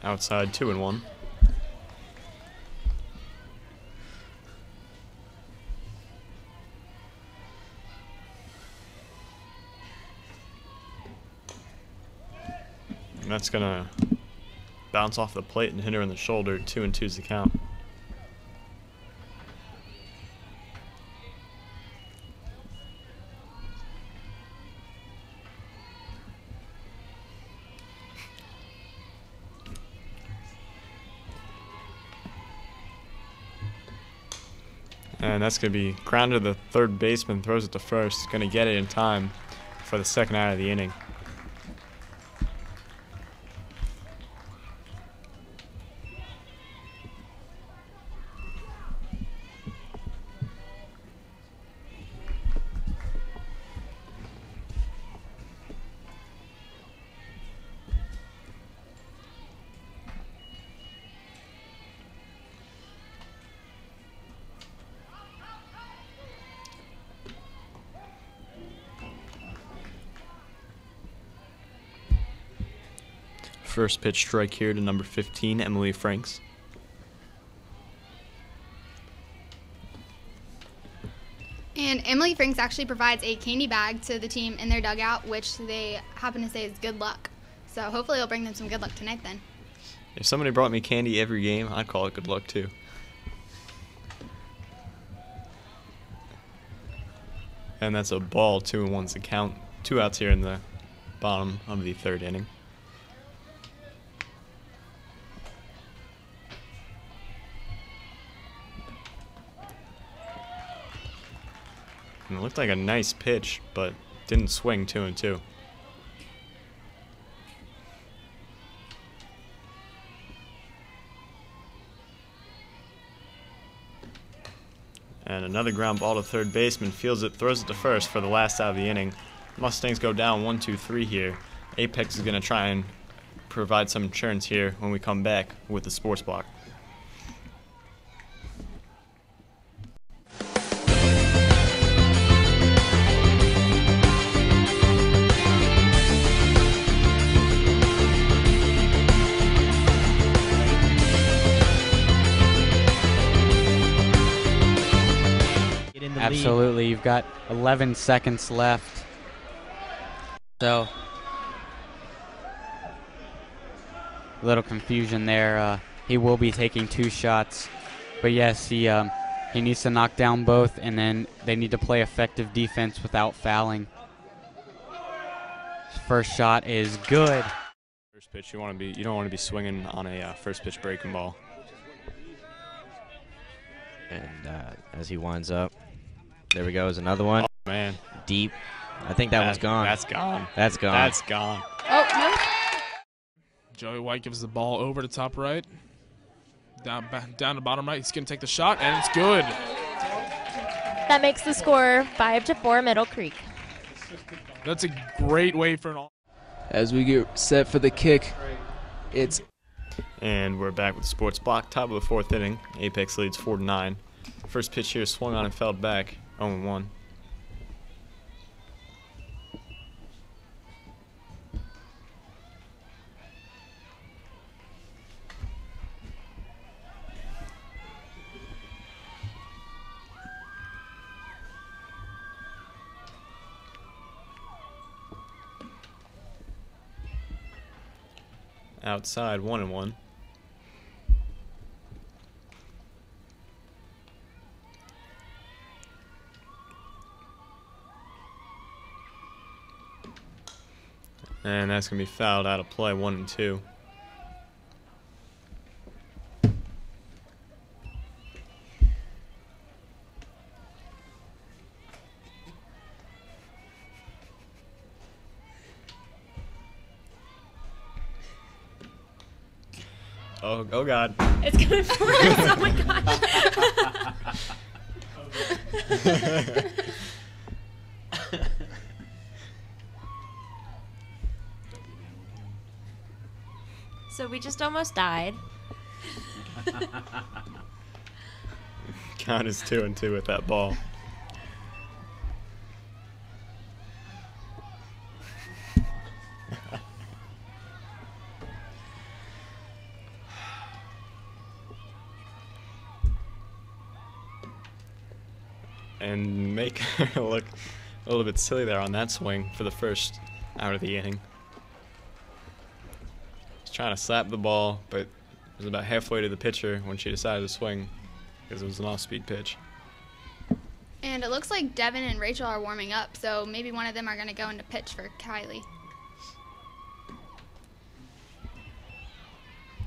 Outside 2-1. And that's gonna bounce off the plate and hit her in the shoulder. 2-2's the count. And that's going to be grounded to the third baseman, throws it to first. Going to get it in time for the second out of the inning. First pitch strike here to number 15, Emily Franks. And Emily Franks actually provides a candy bag to the team in their dugout, which they happen to say is good luck. So hopefully it'll bring them some good luck tonight then. If somebody brought me candy every game, I'd call it good luck too. And that's a ball, 2-1's the count. 2 outs here in the bottom of the third inning. And it looked like a nice pitch, but didn't swing. 2-2. And another ground ball to third baseman, fields it, throws it to first for the last out of the inning. Mustangs go down 1-2-3 here. Apex is going to try and provide some insurance here when we come back with the sports block. Absolutely. You've got 11 seconds left. So, a little confusion there. He will be taking 2 shots. But yes, he needs to knock down both, and then they need to play effective defense without fouling. First shot is good. First pitch, you don't want to be swinging on a first pitch breaking ball. And as he winds up, there we go, is another one. Oh, man. Deep. I think that one's gone. That's gone. That's gone. That's gone. Oh, no. Joey White gives the ball over to top right. Down to bottom right. He's going to take the shot, and it's good. That makes the score 5-4 Middle Creek. That's a great way for an As we get set for the kick, it's And we're back with the sports block, top of the 4th inning. Apex leads 4-9. First pitch here swung on and fouled back, 0-1. Outside, 1-1. And that's going to be fouled out of play, 1-2. Oh God. It's coming for us. Oh my gosh. So we just almost died. Count is 2-2 with that ball. And make her look a little bit silly there on that swing for the first out of the inning. She's trying to slap the ball, but it was about halfway to the pitcher when she decided to swing because it was an off-speed pitch. And it looks like Devin and Rachel are warming up, so maybe one of them are going to go into pitch for Kylie.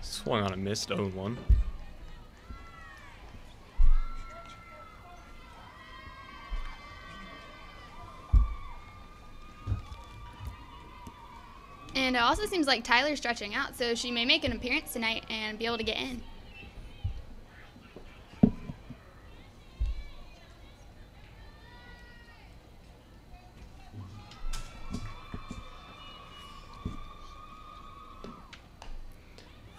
Swung on a missed 0-1. And it also seems like Tyler's stretching out, so she may make an appearance tonight and be able to get in.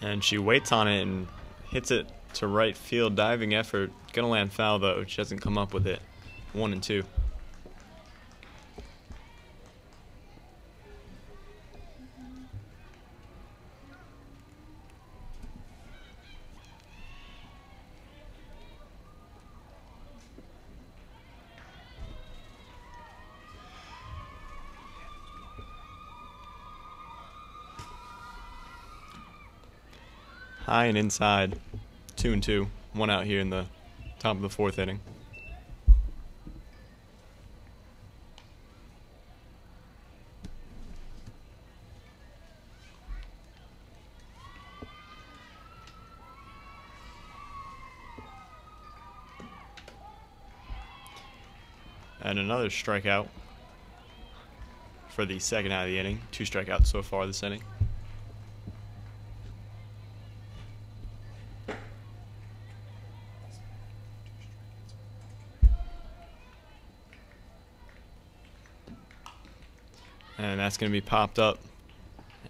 And she waits on it and hits it to right field. Diving effort. Gonna land foul though. She doesn't come up with it. 1-2. High and inside, 2-2. One out here in the top of the 4th inning. And another strikeout for the second out of the inning. 2 strikeouts so far this inning. And that's going to be popped up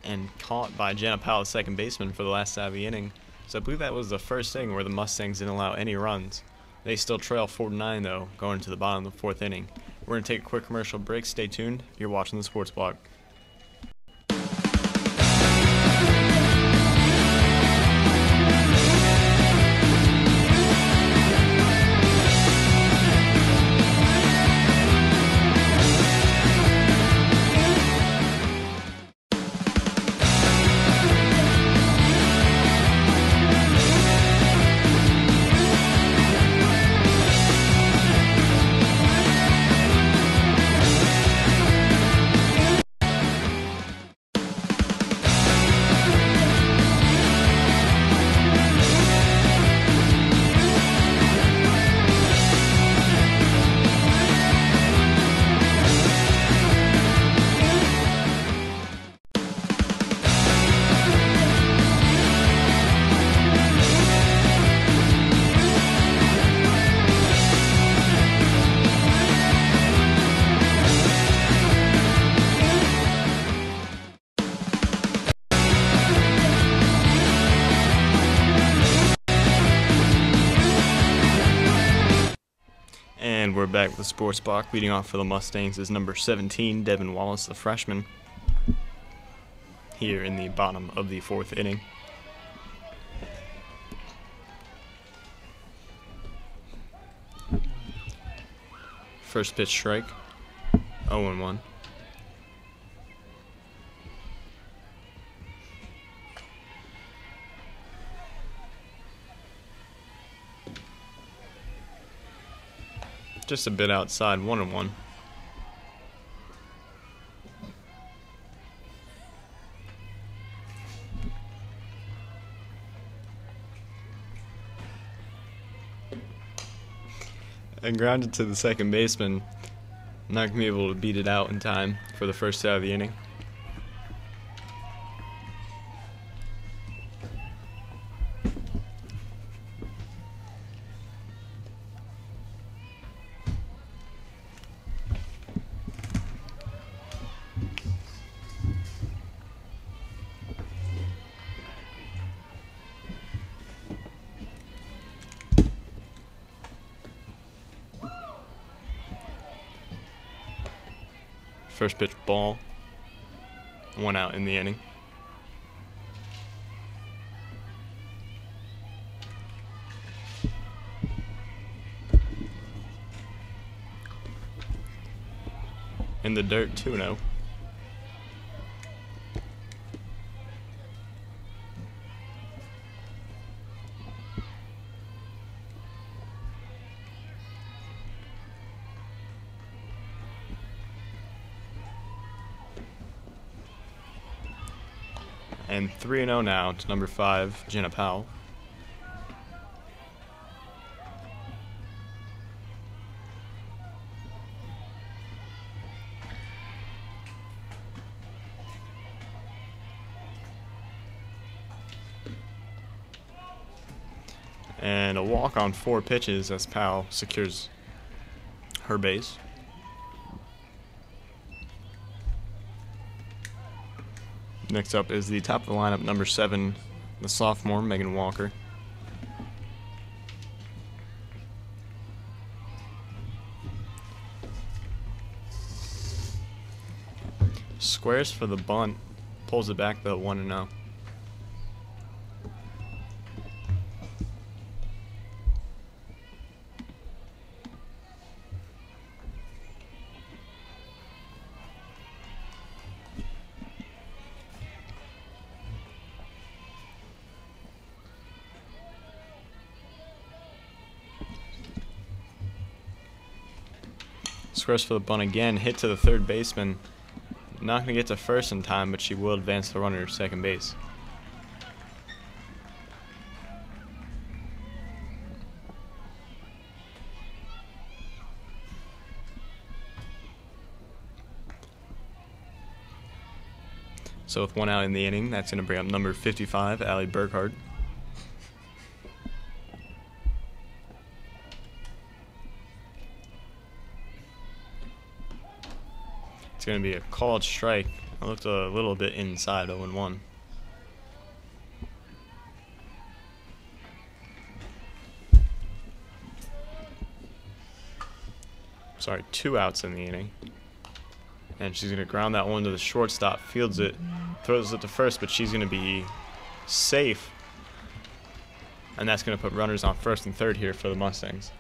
and caught by Jenna Powell, second baseman, for the last out of the inning. So I believe that was the first inning where the Mustangs didn't allow any runs. They still trail 4-9 though, going to the bottom of the 4th inning. We're going to take a quick commercial break. Stay tuned. You're watching the Sports Block. we're back with the sports block. Leading off for the Mustangs is number 17, Devin Wallace, the freshman, here in the bottom of the 4th inning. First pitch strike, 0-1. Just a bit outside, 1-1. And grounded to the second baseman. Not going to be able to beat it out in time for the first out of the inning. First pitch ball, 1 out in the inning. In the dirt, 2-0. And 3-0 now to number 5, Jenna Powell. And a walk on 4 pitches as Powell secures her base. Next up is the top of the lineup, number 7, the sophomore, Megan Walker. Squares for the bunt, pulls it back though, 1-0. Squares for the bunt again, hit to the third baseman. Not going to get to first in time, but she will advance the runner to second base. So with 1 out in the inning, that's going to bring up number 55, Allie Burkhardt. It's going to be a called strike. I looked a little bit inside, 0-1. Sorry, 2 outs in the inning. And she's going to ground that one to the shortstop, fields it, throws it to first, but she's going to be safe. And that's going to put runners on first and third here for the Mustangs.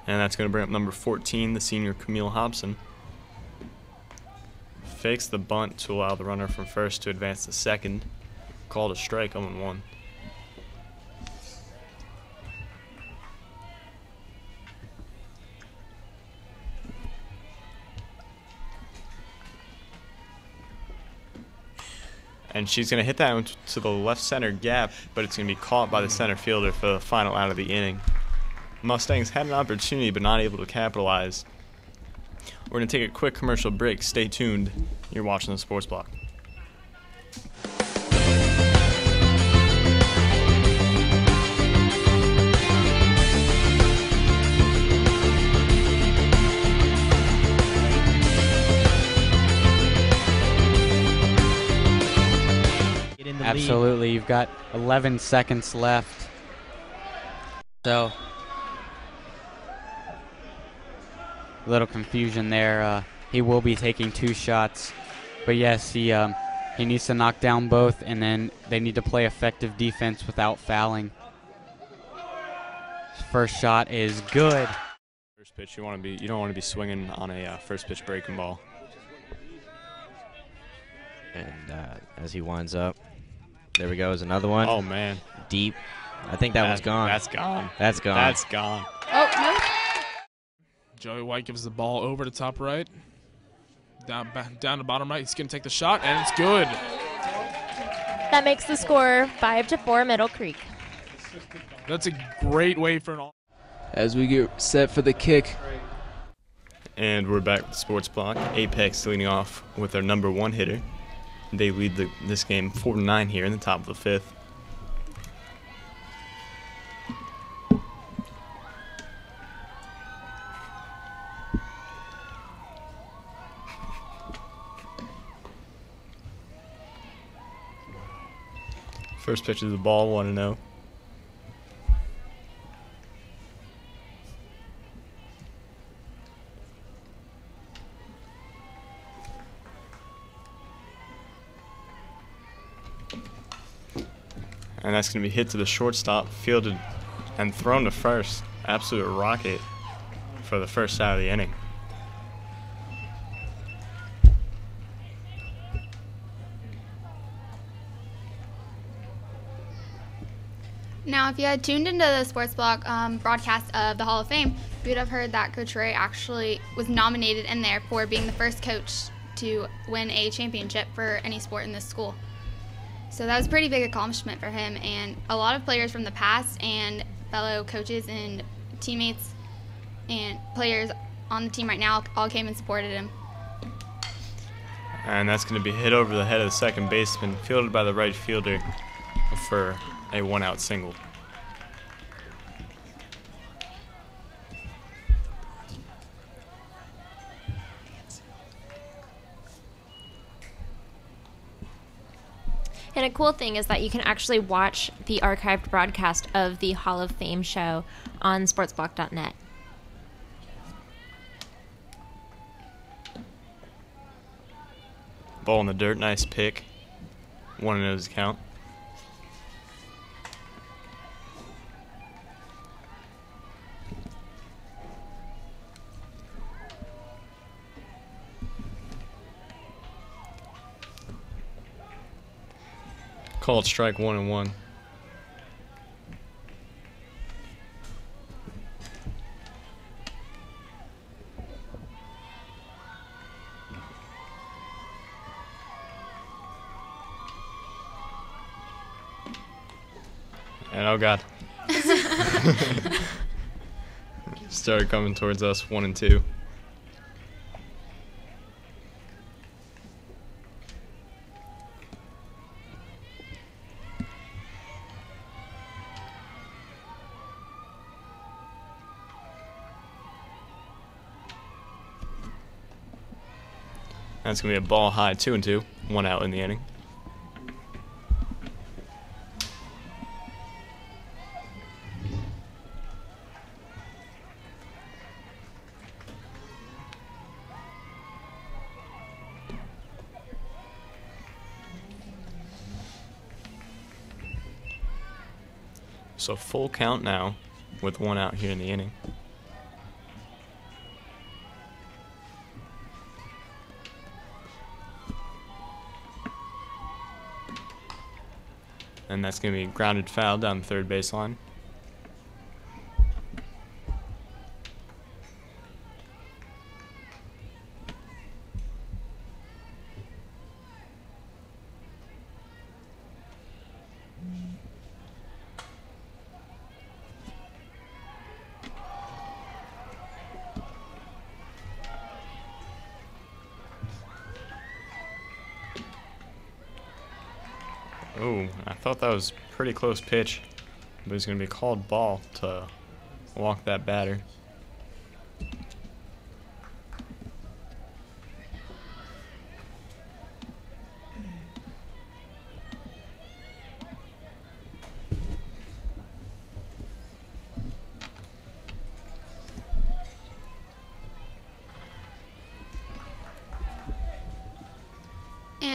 And that's going to bring up number 14, the senior Camille Hobson. Fakes the bunt to allow the runner from first to advance to second. Called a strike, 0-1. And she's going to hit that one to the left center gap, but it's going to be caught by the center fielder for the final out of the inning. Mustangs had an opportunity but not able to capitalize. We're going to take a quick commercial break. Stay tuned. You're watching the Sports Block. Absolutely. You've got 11 seconds left. So, a little confusion there. He will be taking 2 shots. But yes, he needs to knock down both, and then they need to play effective defense without fouling. His first shot is good. First pitch, you don't want to be swinging on a first pitch breaking ball. And as he winds up, there we go. Is another one. Oh man, deep. I think that one's gone. That's gone. That's gone. That's gone. Oh, no. Joey White gives the ball over to top right. Down to bottom right. He's going to take the shot, and it's good. That makes the score 5-4 Middle Creek. That's a great way for an all. As we get set for the kick. And we're back with the sports block. Apex leading off with their number 1 hitter. They lead this game 4-9 here in the top of the 5th. First pitch of the ball, 1-0. And that's going to be hit to the shortstop, fielded and thrown to first. Absolute rocket for the first out of the inning. Now, if you had tuned into the Sports Block broadcast of the Hall of Fame, you would have heard that Coach Ray actually was nominated in there for being the first coach to win a championship for any sport in this school. So that was a pretty big accomplishment for him, and a lot of players from the past and fellow coaches and teammates and players on the team right now all came and supported him. And that's going to be hit over the head of the second baseman, fielded by the right fielder for a 1-out single. And a cool thing is that you can actually watch the archived broadcast of the Hall of Fame show on sportsblock.net. Ball in the dirt, nice pick. 1-0 is the count. Called strike 1-1. And oh god. Started coming towards us, 1-2. That's going to be a ball high, 2-2, 1 out in the inning. So full count now with 1 out here in the inning. And that's going to be a grounded foul down the third baseline. Oh, I thought that was a pretty close pitch, but it's going to be called ball to walk that batter.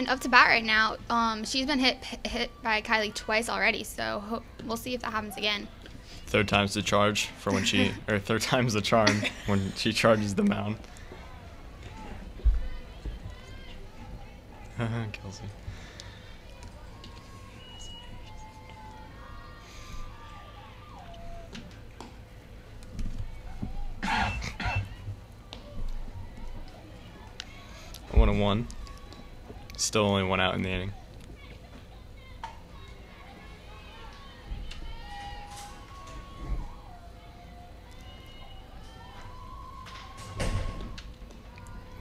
and up to bat right now. She's been hit by Kylie twice already, so we'll see if that happens again. Third time's the charge for when she, or third time's the charm when she charges the mound. Kelsey. A 1-1. Still only one out in the inning.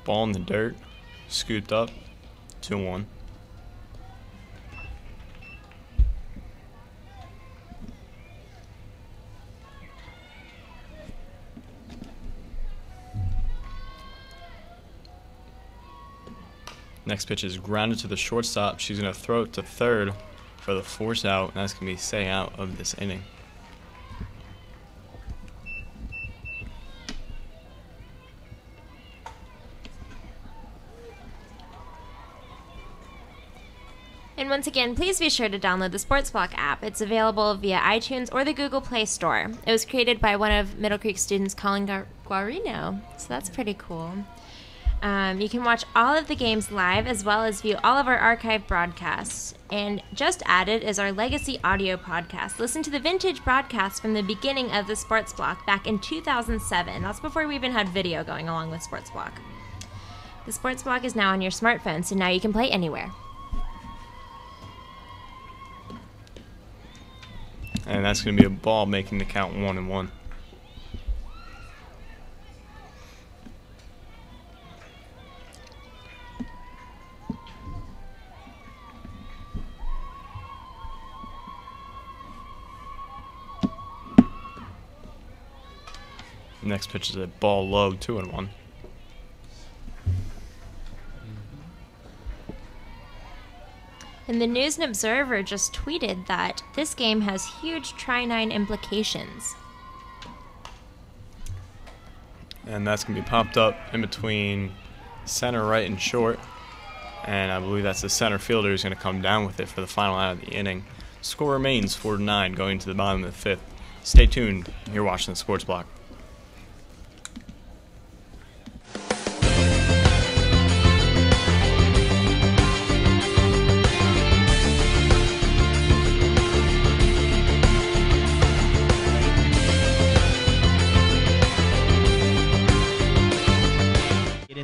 Ball in the dirt, scooped up, 2-1. Next pitch is grounded to the shortstop. She's going to throw it to third for the force out, and that's going to be stay out of this inning. And once again, please be sure to download the Sports Block app. It's available via iTunes or the Google Play Store. It was created by one of Middle Creek students, Colin Guarino, so that's pretty cool. You can watch all of the games live as well as view all of our archive broadcasts. And just added is our Legacy audio podcast. Listen to the vintage broadcasts from the beginning of the Sports Block back in 2007. That's before we even had video going along with Sports Block. The Sports Block is now on your smartphone, so now you can play anywhere. And that's going to be a ball, making the count 1-1. Next pitch is a ball low, 2-1. And the News and Observer just tweeted that this game has huge Tri-9 implications. And that's going to be popped up in between center, right, and short. And I believe that's the center fielder who's going to come down with it for the final out of the inning. Score remains 4-9 going to the bottom of the fifth. Stay tuned. You're watching the Sports Block.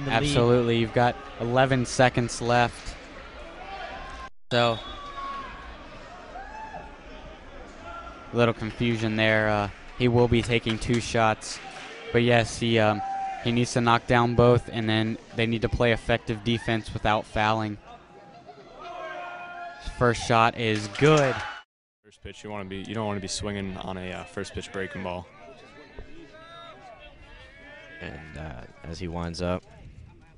Absolutely. You've got 11 seconds left. So, a little confusion there. He will be taking 2 shots. But yes, he needs to knock down both, and then they need to play effective defense without fouling. His first shot is good. First pitch, you don't want to be swinging on a first pitch breaking ball. And as he winds up,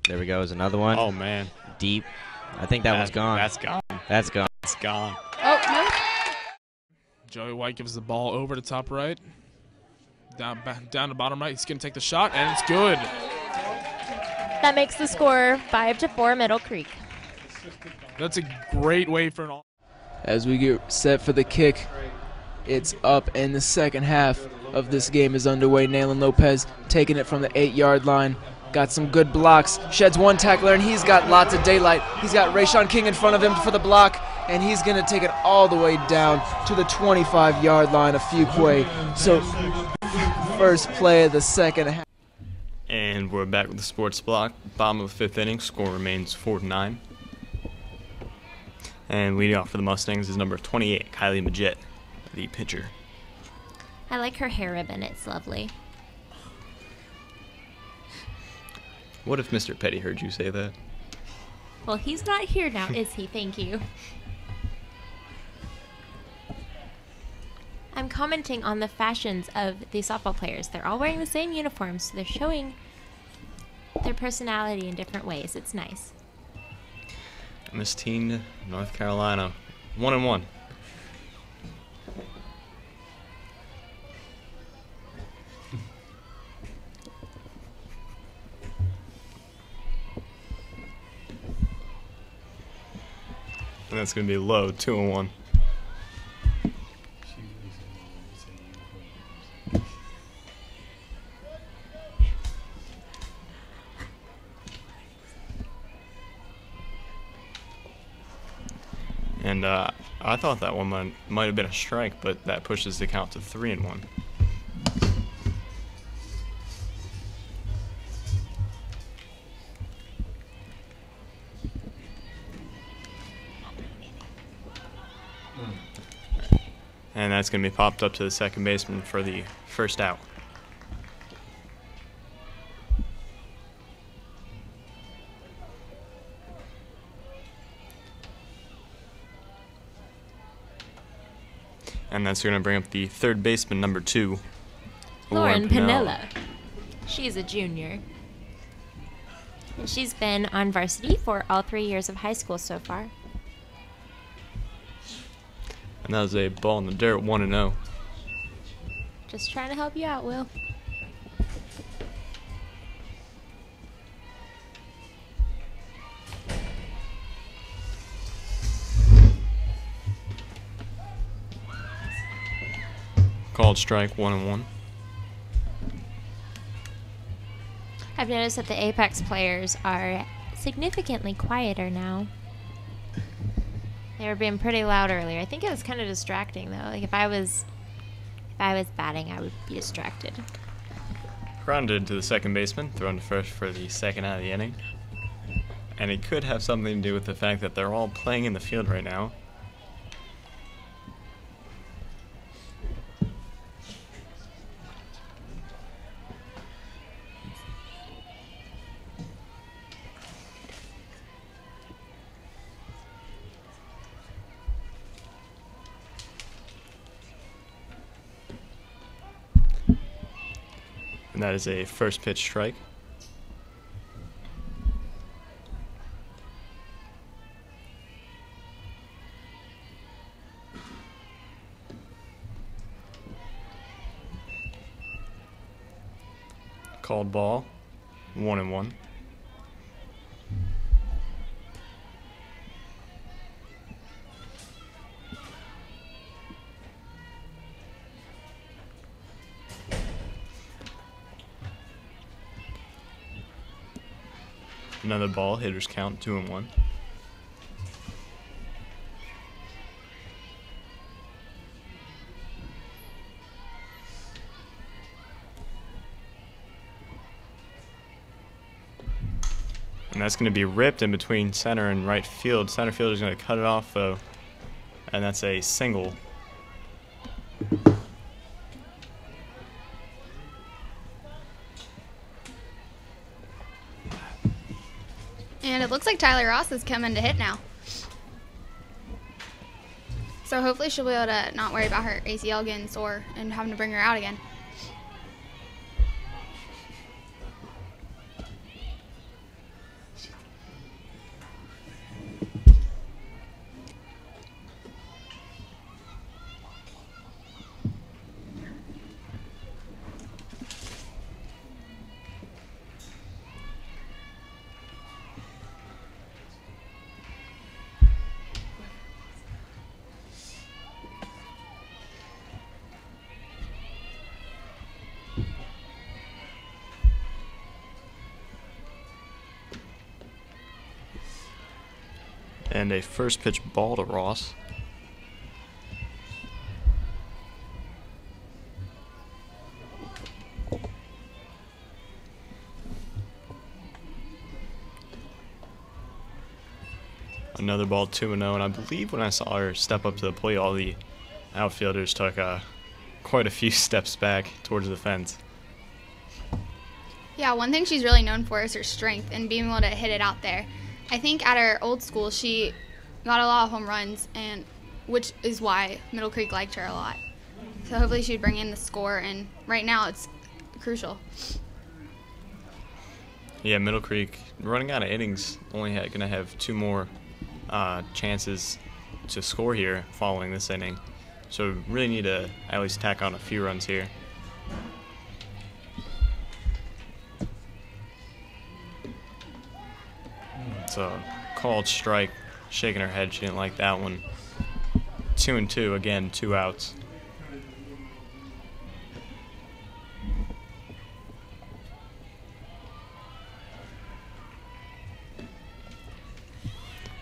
there we go, is another one. Oh, man. Deep. I think that one's gone. That's gone. That's gone. It's gone. Oh, no. Joey White gives the ball over to top right. Down to bottom right. He's going to take the shot, and it's good. That makes the score 5-4 Middle Creek. That's a great way for an all. As we get set for the kick, it's up, and the second half of this game is underway. Nayland Lopez taking it from the 8-yard line. Got some good blocks. Sheds one tackler, and he's got lots of daylight. He's got Rayshawn King in front of him for the block, and he's going to take it all the way down to the 25-yard line of Fuquay. So, first play of the second half. And we're back with the Sports Block. Bottom of the fifth inning. Score remains 4-9. And leading off for the Mustangs is number 28, Kylie Majette, the pitcher. I like her hair ribbon. It's lovely. What if Mr. Petty heard you say that? Well, he's not here now, is he? Thank you. I'm commenting on the fashions of the softball players. They're all wearing the same uniforms, so they're showing their personality in different ways. It's nice. Miss Teen, North Carolina, 1-1. that's going to be low, 2-1. And I thought that one might have been a strike, but that pushes the count to 3-1. And that's going to be popped up to the second baseman for the first out. And that's going to bring up the third baseman, number 2, Lauren Pinella. She's a junior. And she's been on varsity for all 3 years of high school so far. And that was a ball in the dirt, 1-0. Just trying to help you out, Will. Called strike, 1-1. I've noticed that the Apex players are significantly quieter now. They were being pretty loud earlier. I think it was kind of distracting though. Like if I was batting, I would be distracted. Grounded to the second baseman, thrown to first for the second out of the inning. And it could have something to do with the fact that they're all playing in the field right now. And that is a first pitch strike. Called ball, 1-1. Another ball, hitters count, 2-1. And that's going to be ripped in between center and right field. Center field is going to cut it off, though, and that's a single. And it looks like Tyler Ross is coming to hit now. So hopefully she'll be able to not worry about her ACL getting sore and having to bring her out again. And a first pitch ball to Ross. Another ball, 2-0, and I believe when I saw her step up to the plate, all the outfielders took quite a few steps back towards the fence. Yeah, one thing she's really known for is her strength and being able to hit it out there. I think at her old school she got a lot of home runs, and which is why Middle Creek liked her a lot. So hopefully she'd bring in the score, and right now it's crucial. Yeah, Middle Creek running out of innings, only going to have 2 more chances to score here following this inning. So really need to at least tack on a few runs here. So called strike, shaking her head. She didn't like that one. 2-2, again, 2 outs.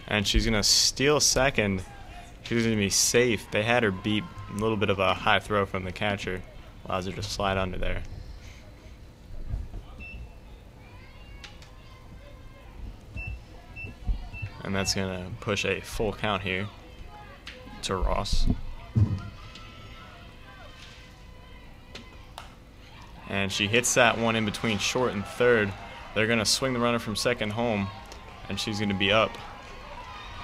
And she's going to steal second. She's going to be safe. They had her beat. A little bit of a high throw from the catcher. Allows her to slide under there. And that's going to push a full count here to Ross. And she hits that one in between short and third. They're going to swing the runner from second home, and she's going to be up,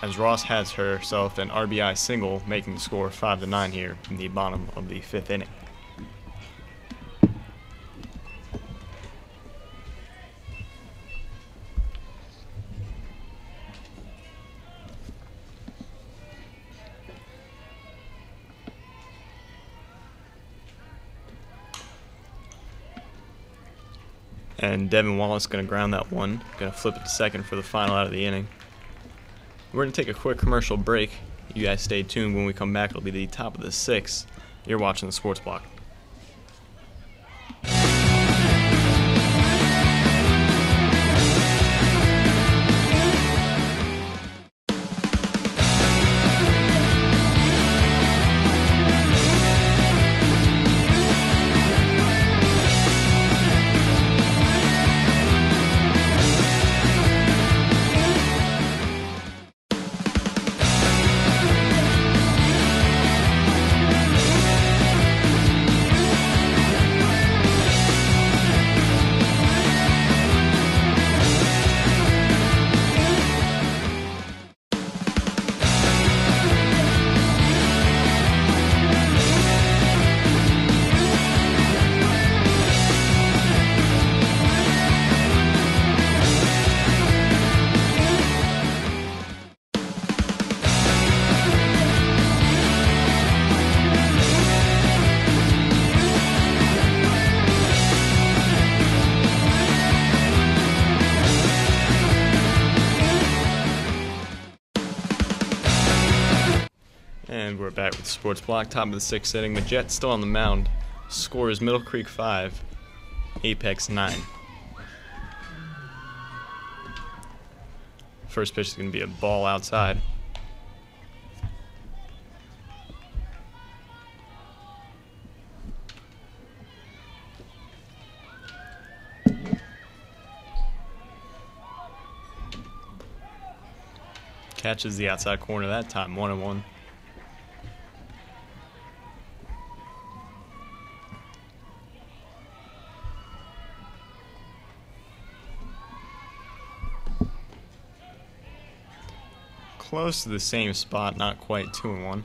as Ross has herself an RBI single, making the score 5-9 here in the bottom of the 5th inning. And Devin Wallace going to ground that one. Going to flip it to second for the final out of the inning. We're going to take a quick commercial break. You guys stay tuned. When we come back, it'll be the top of the 6th. You're watching the Sports Block. And we're back with the Sports Block, top of the 6th inning. The Jets still on the mound. Score is Middle Creek 5, Apex 9. First pitch is going to be a ball outside. Catches the outside corner that time, 1-1. Close to the same spot, not quite 2-1.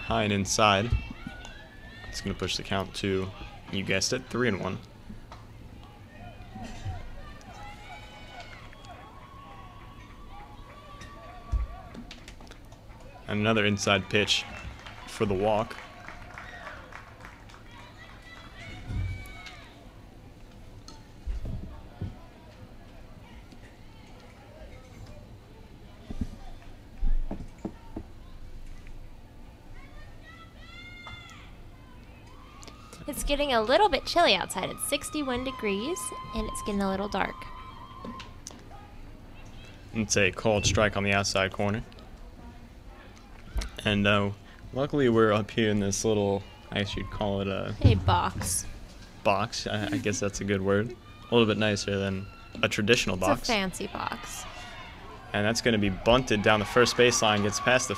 High and inside. It's going to push the count to, you guessed it, 3-1. And another inside pitch for the walk. It's getting a little bit chilly outside. It's 61 degrees, and it's getting a little dark. It's a called strike on the outside corner. And luckily we're up here in this little, I guess you'd call it a box. Box, I guess that's a good word. A little bit nicer than a traditional box. It's a fancy box. And that's going to be bunted down the first baseline, gets past the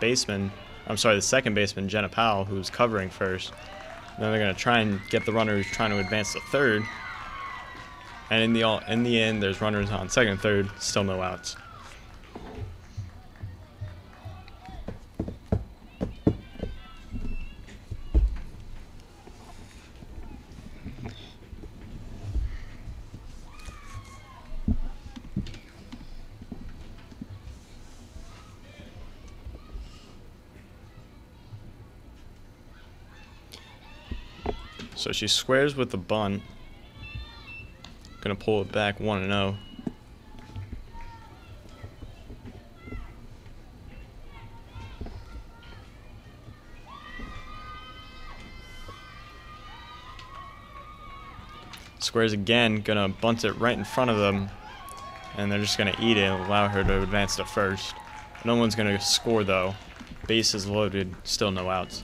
the second baseman, Jenna Powell, who's covering first. Then they're going to try and get the runner who's trying to advance to third. And in the end, there's runners on second and third, still no outs. So she squares with the bunt. Gonna pull it back 1-0. Squares again, gonna bunt it right in front of them, and they're just gonna eat it and allow her to advance to first. No one's gonna score though. Bases loaded, still no outs.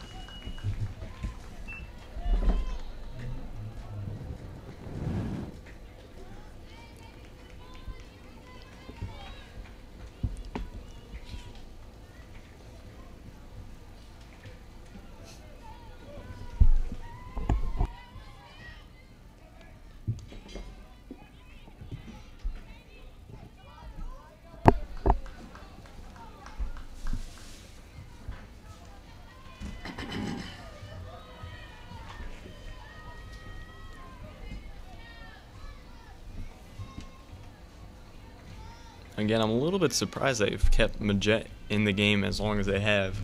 Again, I'm a little bit surprised they've kept Majette in the game as long as they have.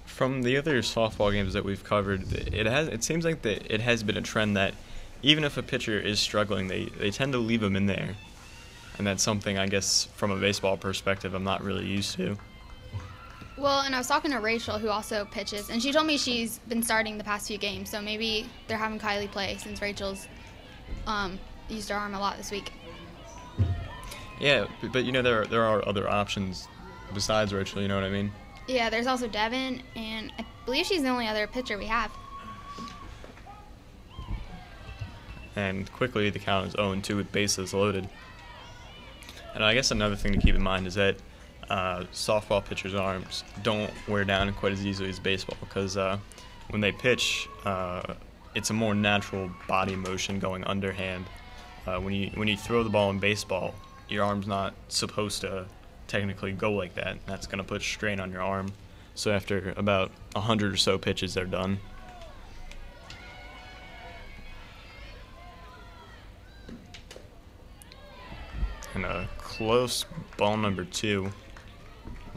From the other softball games that we've covered, it seems like it has been a trend that even if a pitcher is struggling, they tend to leave him in there. And that's something, I guess, from a baseball perspective, I'm not really used to. Well, and I was talking to Rachel, who also pitches, and she told me she's been starting the past few games, so maybe they're having Kylie play since Rachel's used her arm a lot this week. Yeah, but you know, there are other options besides Rachel, you know what I mean? Yeah, there's also Devin, and I believe she's the only other pitcher we have. And quickly the count is 0-2 with bases loaded. And I guess another thing to keep in mind is that softball pitchers' arms don't wear down quite as easily as baseball, because when they pitch, it's a more natural body motion going underhand. When you throw the ball in baseball, your arm's not supposed to technically go like that. That's going to put strain on your arm. So after about 100 or so pitches, they're done. And a close ball number 2.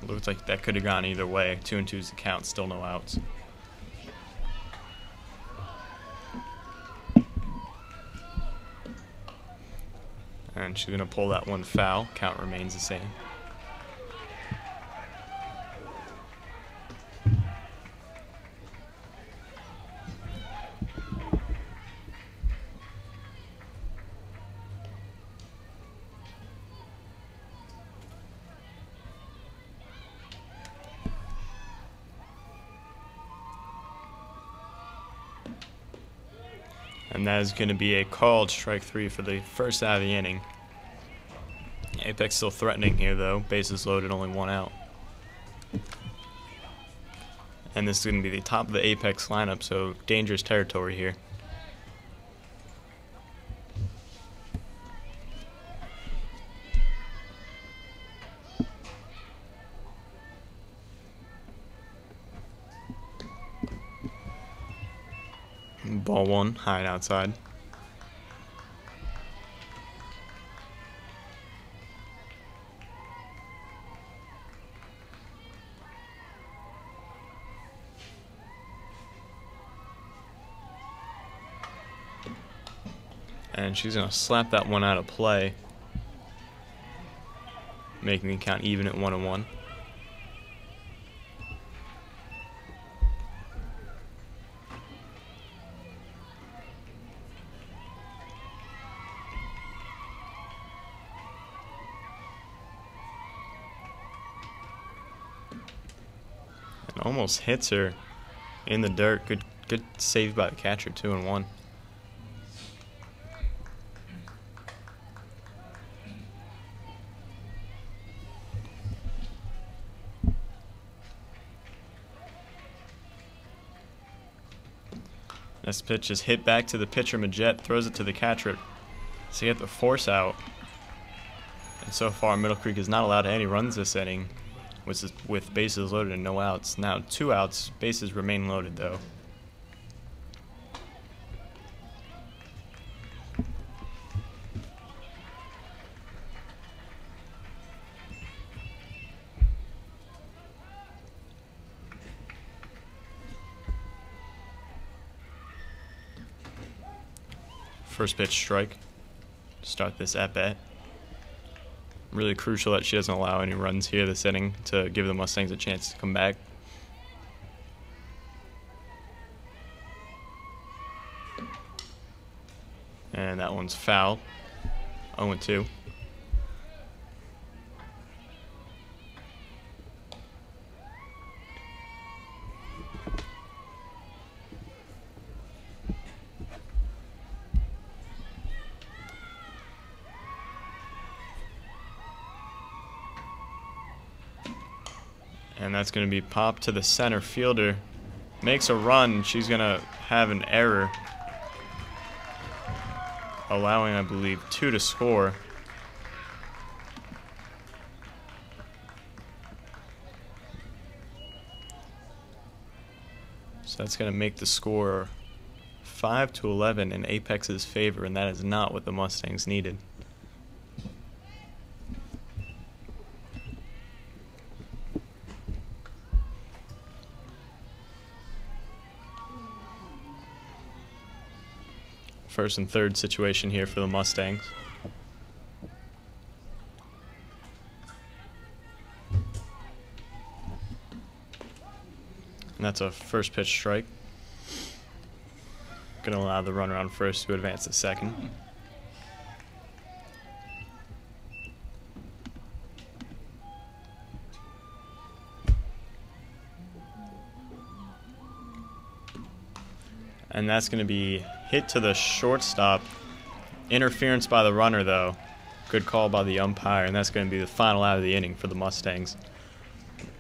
Looks like that could have gone either way. 2-2 is the count, still no outs. And she's going to pull that one foul. Count remains the same. And that is going to be a called strike 3 for the first out of the inning. Apex still threatening here, though. Bases loaded, only 1 out. And this is going to be the top of the Apex lineup, so dangerous territory here. Ball 1, high and outside. And she's going to slap that one out of play, making the count even at 1-1. And almost hits her in the dirt. Good save by the catcher, 2-1. This pitch is hit back to the pitcher. Majette throws it to the catcher to get the force out. And so far, Middle Creek is not allowed any runs this inning, with bases loaded and no outs. Now 2 outs. Bases remain loaded, though. First pitch strike. Start this at bat. Really crucial that she doesn't allow any runs here this inning to give the Mustangs a chance to come back. And that one's foul. 0-2. And that's going to be popped to the center fielder. Makes a run. She's going to have an error, allowing, I believe, 2 to score. So that's going to make the score 5-11 in Apex's favor, and that is not what the Mustangs needed. First and third situation here for the Mustangs. And that's a first pitch strike. Going to allow the runner on first to advance to second. And that's going to be hit to the shortstop. Interference by the runner, though. Good call by the umpire, and that's going to be the final out of the inning for the Mustangs.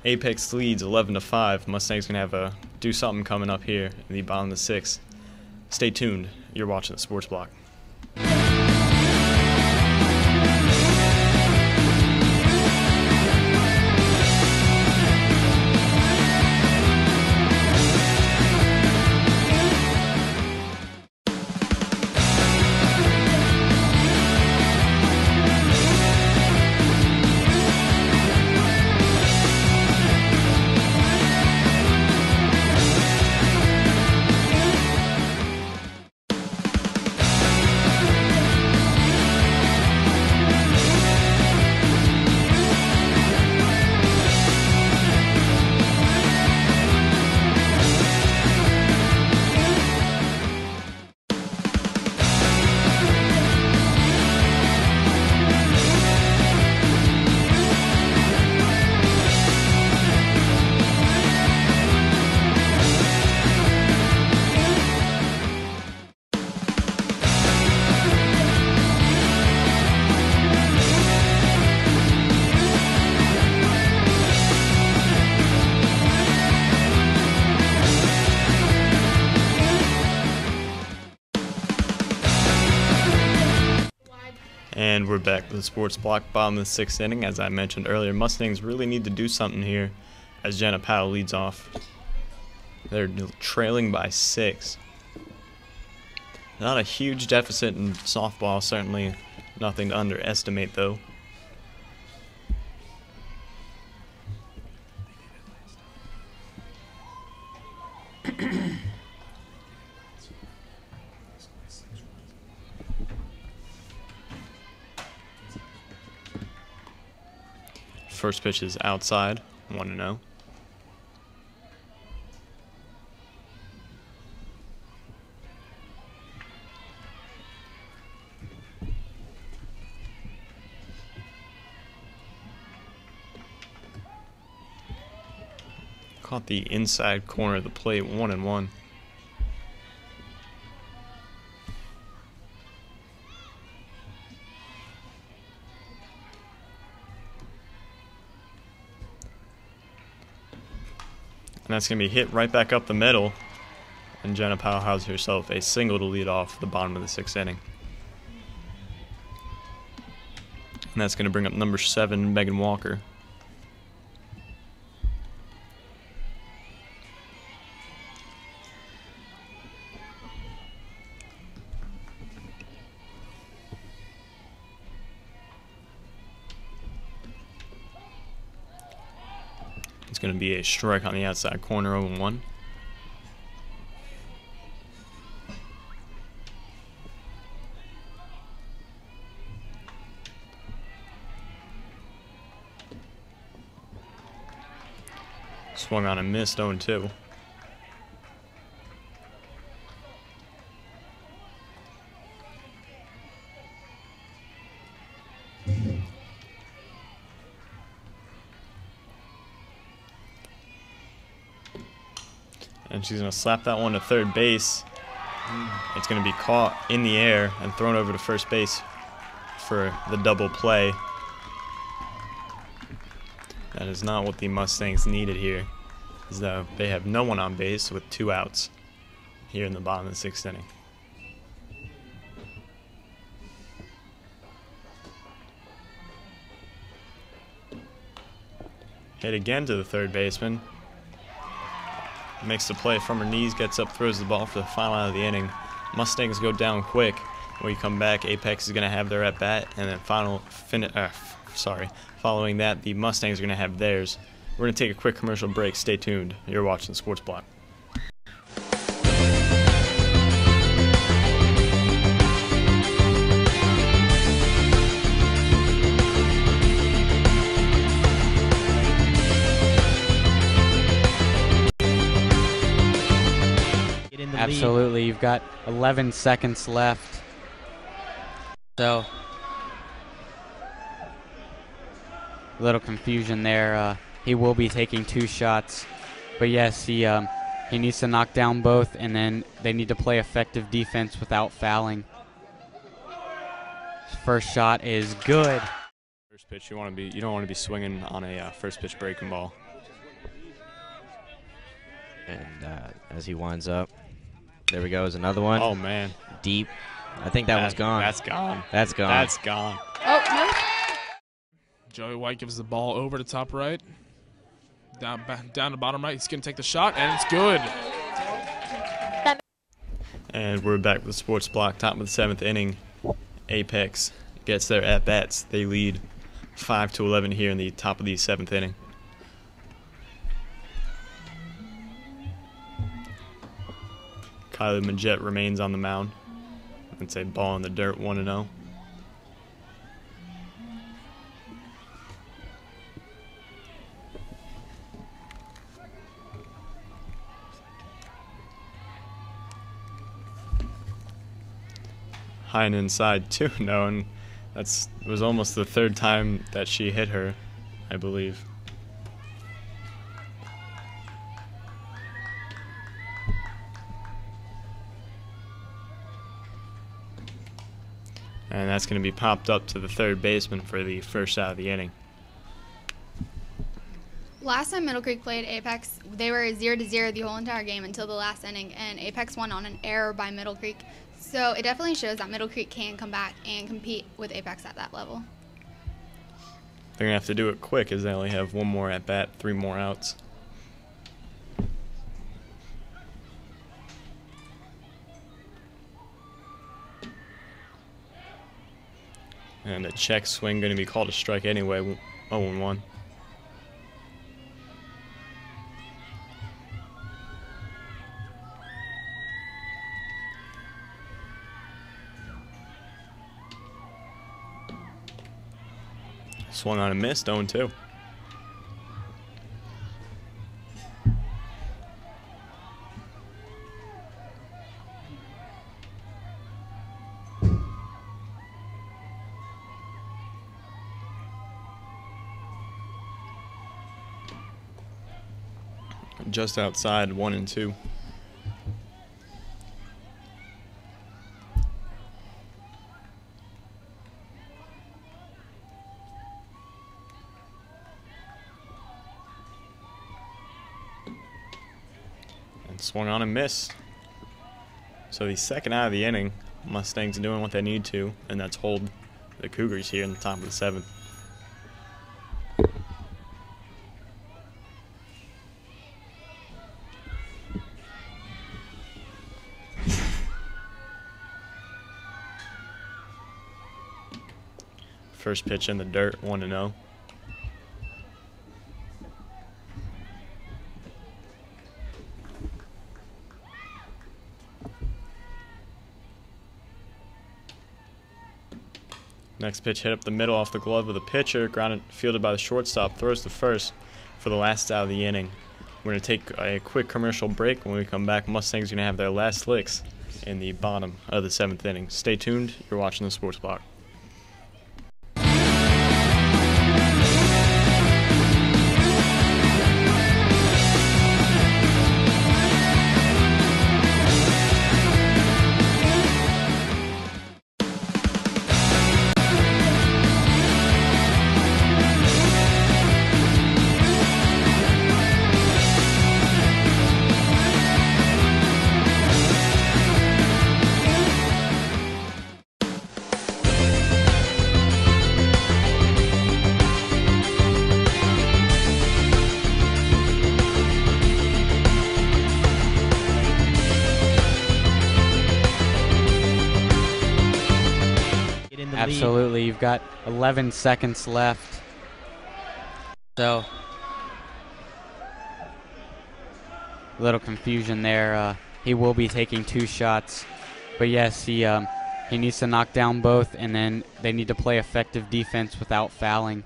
Apex leads 11-5. Mustangs going to have a do something coming up here in the bottom of the 6th. Stay tuned. You're watching the Sports Block. And we're back with the Sports Block, bottom of the 6th inning. As I mentioned earlier, Mustangs really need to do something here as Jenna Powell leads off. They're trailing by 6. Not a huge deficit in softball, certainly nothing to underestimate, though. First pitch is outside, 1-0. Caught the inside corner of the plate, 1-1. And that's going to be hit right back up the middle. And Jenna Powell has herself a single to lead off the bottom of the 6th inning. And that's going to bring up number 7, Megan Walker. It's going to be a strike on the outside corner, 0-1. Swung on and missed, 0-2. And she's going to slap that one to third base. It's going to be caught in the air and thrown over to first base for the double play. That is not what the Mustangs needed here, as though they have no one on base with 2 outs here in the bottom of the 6th inning. Hit again to the third baseman. Makes the play from her knees, gets up, throws the ball for the final out of the inning. Mustangs go down quick. When we come back, Apex is going to have their at-bat, and then following that, the Mustangs are going to have theirs. We're going to take a quick commercial break. Stay tuned. You're watching the Sports Block. Absolutely. You've got 11 seconds left. So, a little confusion there. He will be taking 2 shots. But yes, he needs to knock down both, and then they need to play effective defense without fouling. His first shot is good. First pitch, you don't want to be swinging on a first pitch breaking ball. And as he winds up, there we go, is another one. Oh, man. Deep. I think that one's gone. That's gone. That's gone. That's gone. Oh, no. Joey White gives the ball over to top right. Down to bottom right. He's going to take the shot, and it's good. And we're back with the Sports Block, top of the 7th inning. Apex gets their at-bats. They lead 5-11 here in the top of the 7th inning. Kylie Majette remains on the mound. It's a ball in the dirt, 1-0. High and inside, 2-0, and it was almost the 3rd time that she hit her, I believe. And that's going to be popped up to the third baseman for the first out of the inning. Last time Middle Creek played Apex, they were 0-0 the whole entire game until the last inning, and Apex won on an error by Middle Creek. So it definitely shows that Middle Creek can come back and compete with Apex at that level. They're going to have to do it quick as they only have 1 more at bat, 3 more outs. And a check swing going to be called a strike anyway, 0-1. Swung on and missed, 0-2. Just outside, 1-2. And swung on and missed. So the second out of the inning, Mustangs doing what they need to, and that's hold the Cougars here in the top of the 7th. First pitch in the dirt, 1-0. Next pitch hit up the middle off the glove of the pitcher, grounded, fielded by the shortstop, throws to first for the last out of the inning. We're going to take a quick commercial break. When we come back, Mustangs are going to have their last licks in the bottom of the 7th inning. Stay tuned. You're watching the Sports Block. Absolutely. You've got 11 seconds left. So, a little confusion there. He will be taking 2 shots. But yes, he needs to knock down both, and then they need to play effective defense without fouling.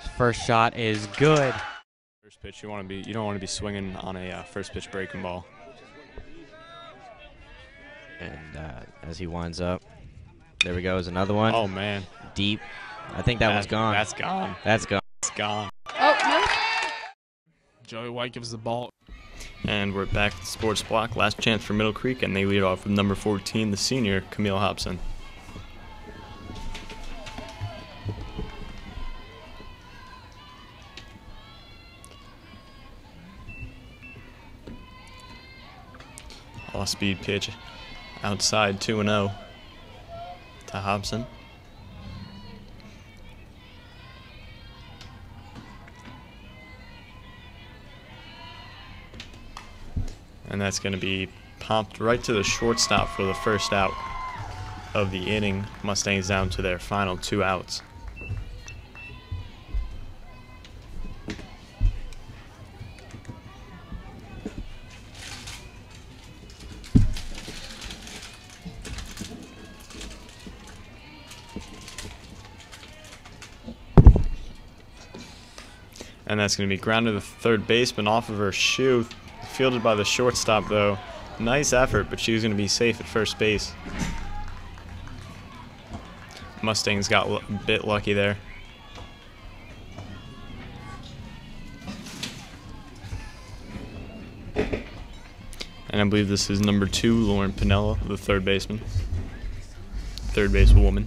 His first shot is good. First pitch, you don't want to be swinging on a first pitch breaking ball. And as he winds up, there we go, is another one. Oh, man. Deep. I think that one's gone. That's gone. That's gone. It's gone. Oh, no. Joey White gives the ball. And we're back at the Sports Block. Last chance for Middle Creek, and they lead off with number 14, the senior, Camille Hobson. Off-speed pitch outside 2-0 to Hobson. And that's going to be popped right to the shortstop for the first out of the inning. Mustangs down to their final 2 outs. And that's going to be grounded to the third baseman off of her shoe. Fielded by the shortstop, though. Nice effort, but she was going to be safe at first base. Mustangs got a bit lucky there. And I believe this is number 2, Lauren Pinella, the third baseman. Third basewoman.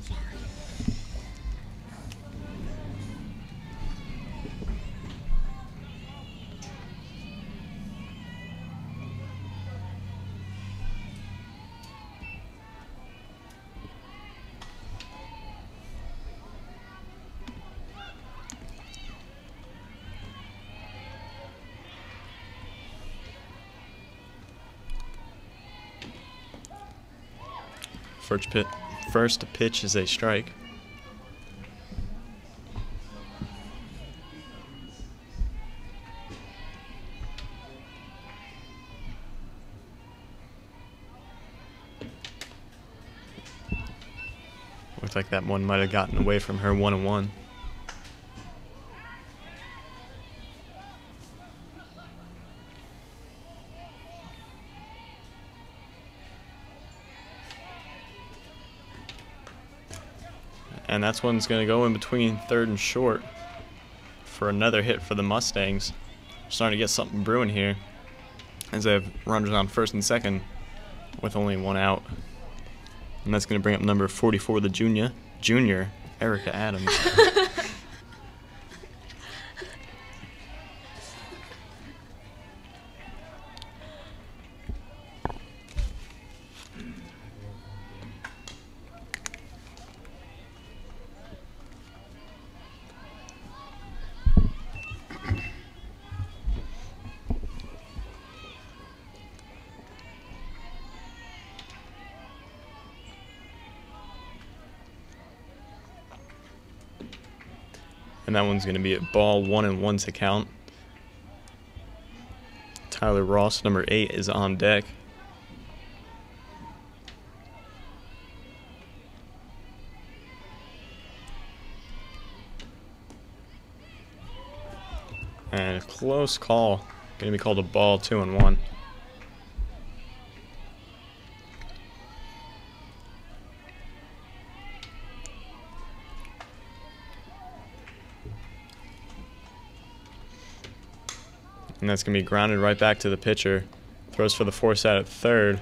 First pitch is a strike. Looks like that one might have gotten away from her 1-1. And that's one's going to go in between third and short for another hit for the Mustangs. Starting to get something brewing here as they have runners on first and second with only 1 out. And that's going to bring up number 44, the junior, Erica Adams. And that one's going to be a ball, 1-1 to count. Tyler Ross, number 8, is on deck. And a close call. Going to be called a ball, 2-1. And that's going to be grounded right back to the pitcher. Throws for the force out at third.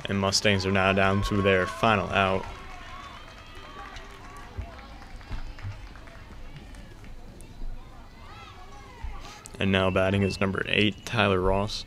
And Mustangs are now down to their final out. And now batting is number 8, Tyler Ross.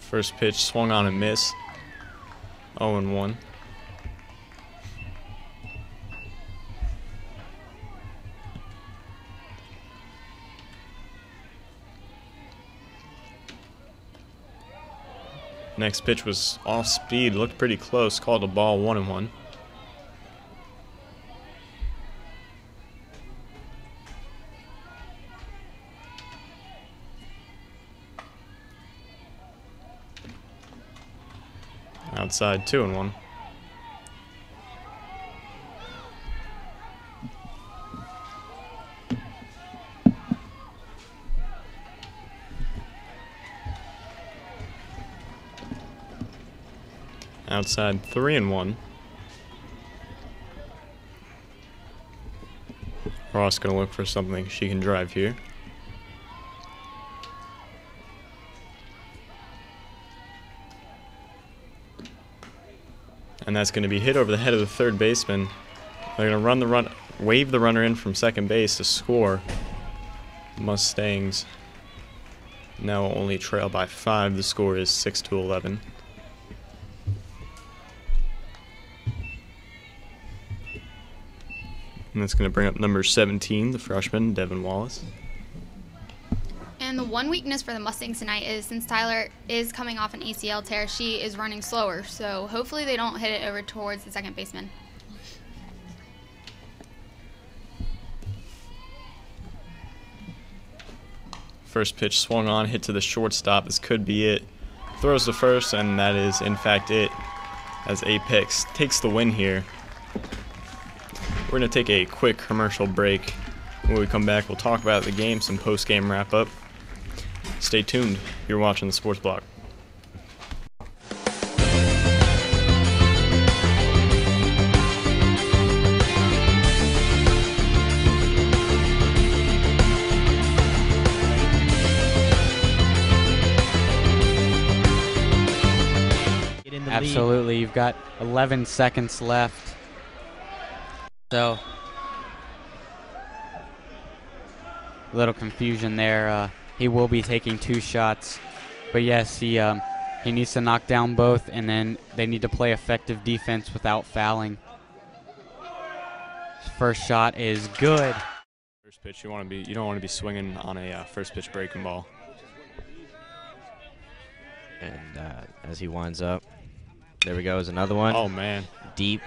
First pitch swung on and missed. 0-1. Next pitch was off speed, looked pretty close, called a ball, 1-1. Outside, 2-1. Outside, 3-1. Ross gonna look for something she can drive here. And that's going to be hit over the head of the third baseman. They're going to wave the runner in from second base to score. Mustangs now only trail by 5. The score is 6-11. And that's going to bring up number 17, the freshman, Devin Wallace. And the one weakness for the Mustangs tonight is since Tyler is coming off an ACL tear, she is running slower. So hopefully they don't hit it over towards the second baseman. First pitch swung on, hit to the shortstop. This could be it. Throws to first, and that is in fact it, as Apex takes the win here. We're going to take a quick commercial break. When we come back, we'll talk about the game, some post-game wrap-up. Stay tuned. You're watching the Sports Block. Absolutely. You've got 11 seconds left. So, a little confusion there. He will be taking 2 shots. But yes, he needs to knock down both, and then they need to play effective defense without fouling. His first shot is good. First pitch, you don't want to be swinging on a first pitch breaking ball. And as he winds up, there we go, is another one. Oh man, deep.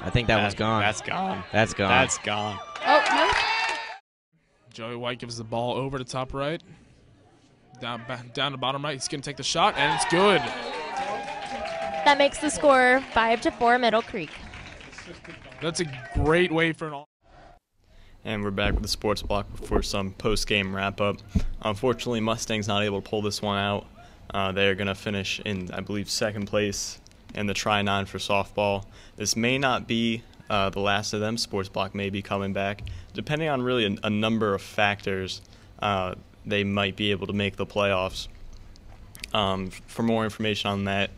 I think that one's gone. That's gone. That's gone. That's gone. Oh, no. Joey White gives the ball over to top right. Down to bottom right. He's going to take the shot, and it's good. That makes the score 5-4 Middle Creek. That's a great way for an all. And we're back with the Sports Block for some post-game wrap-up. Unfortunately, Mustangs not able to pull this one out. They're going to finish in, I believe, second place in the Tri-9 for softball. This may not be the last of them. Sports Block may be coming back. Depending on really a number of factors, they might be able to make the playoffs. For more information on that,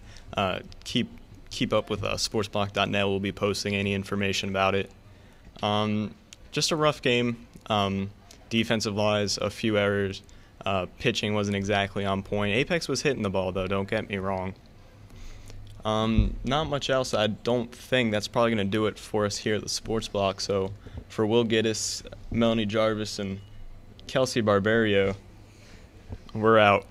keep up with sportsblock.net. We'll be posting any information about it. Just a rough game. Defensive-wise, a few errors. Pitching wasn't exactly on point. Apex was hitting the ball, though, don't get me wrong. Not much else. I don't think that's probably going to do it for us here at the Sports Block. So for Will Giddis, Melanie Jarvis, and Kelsey Barbario, We're out.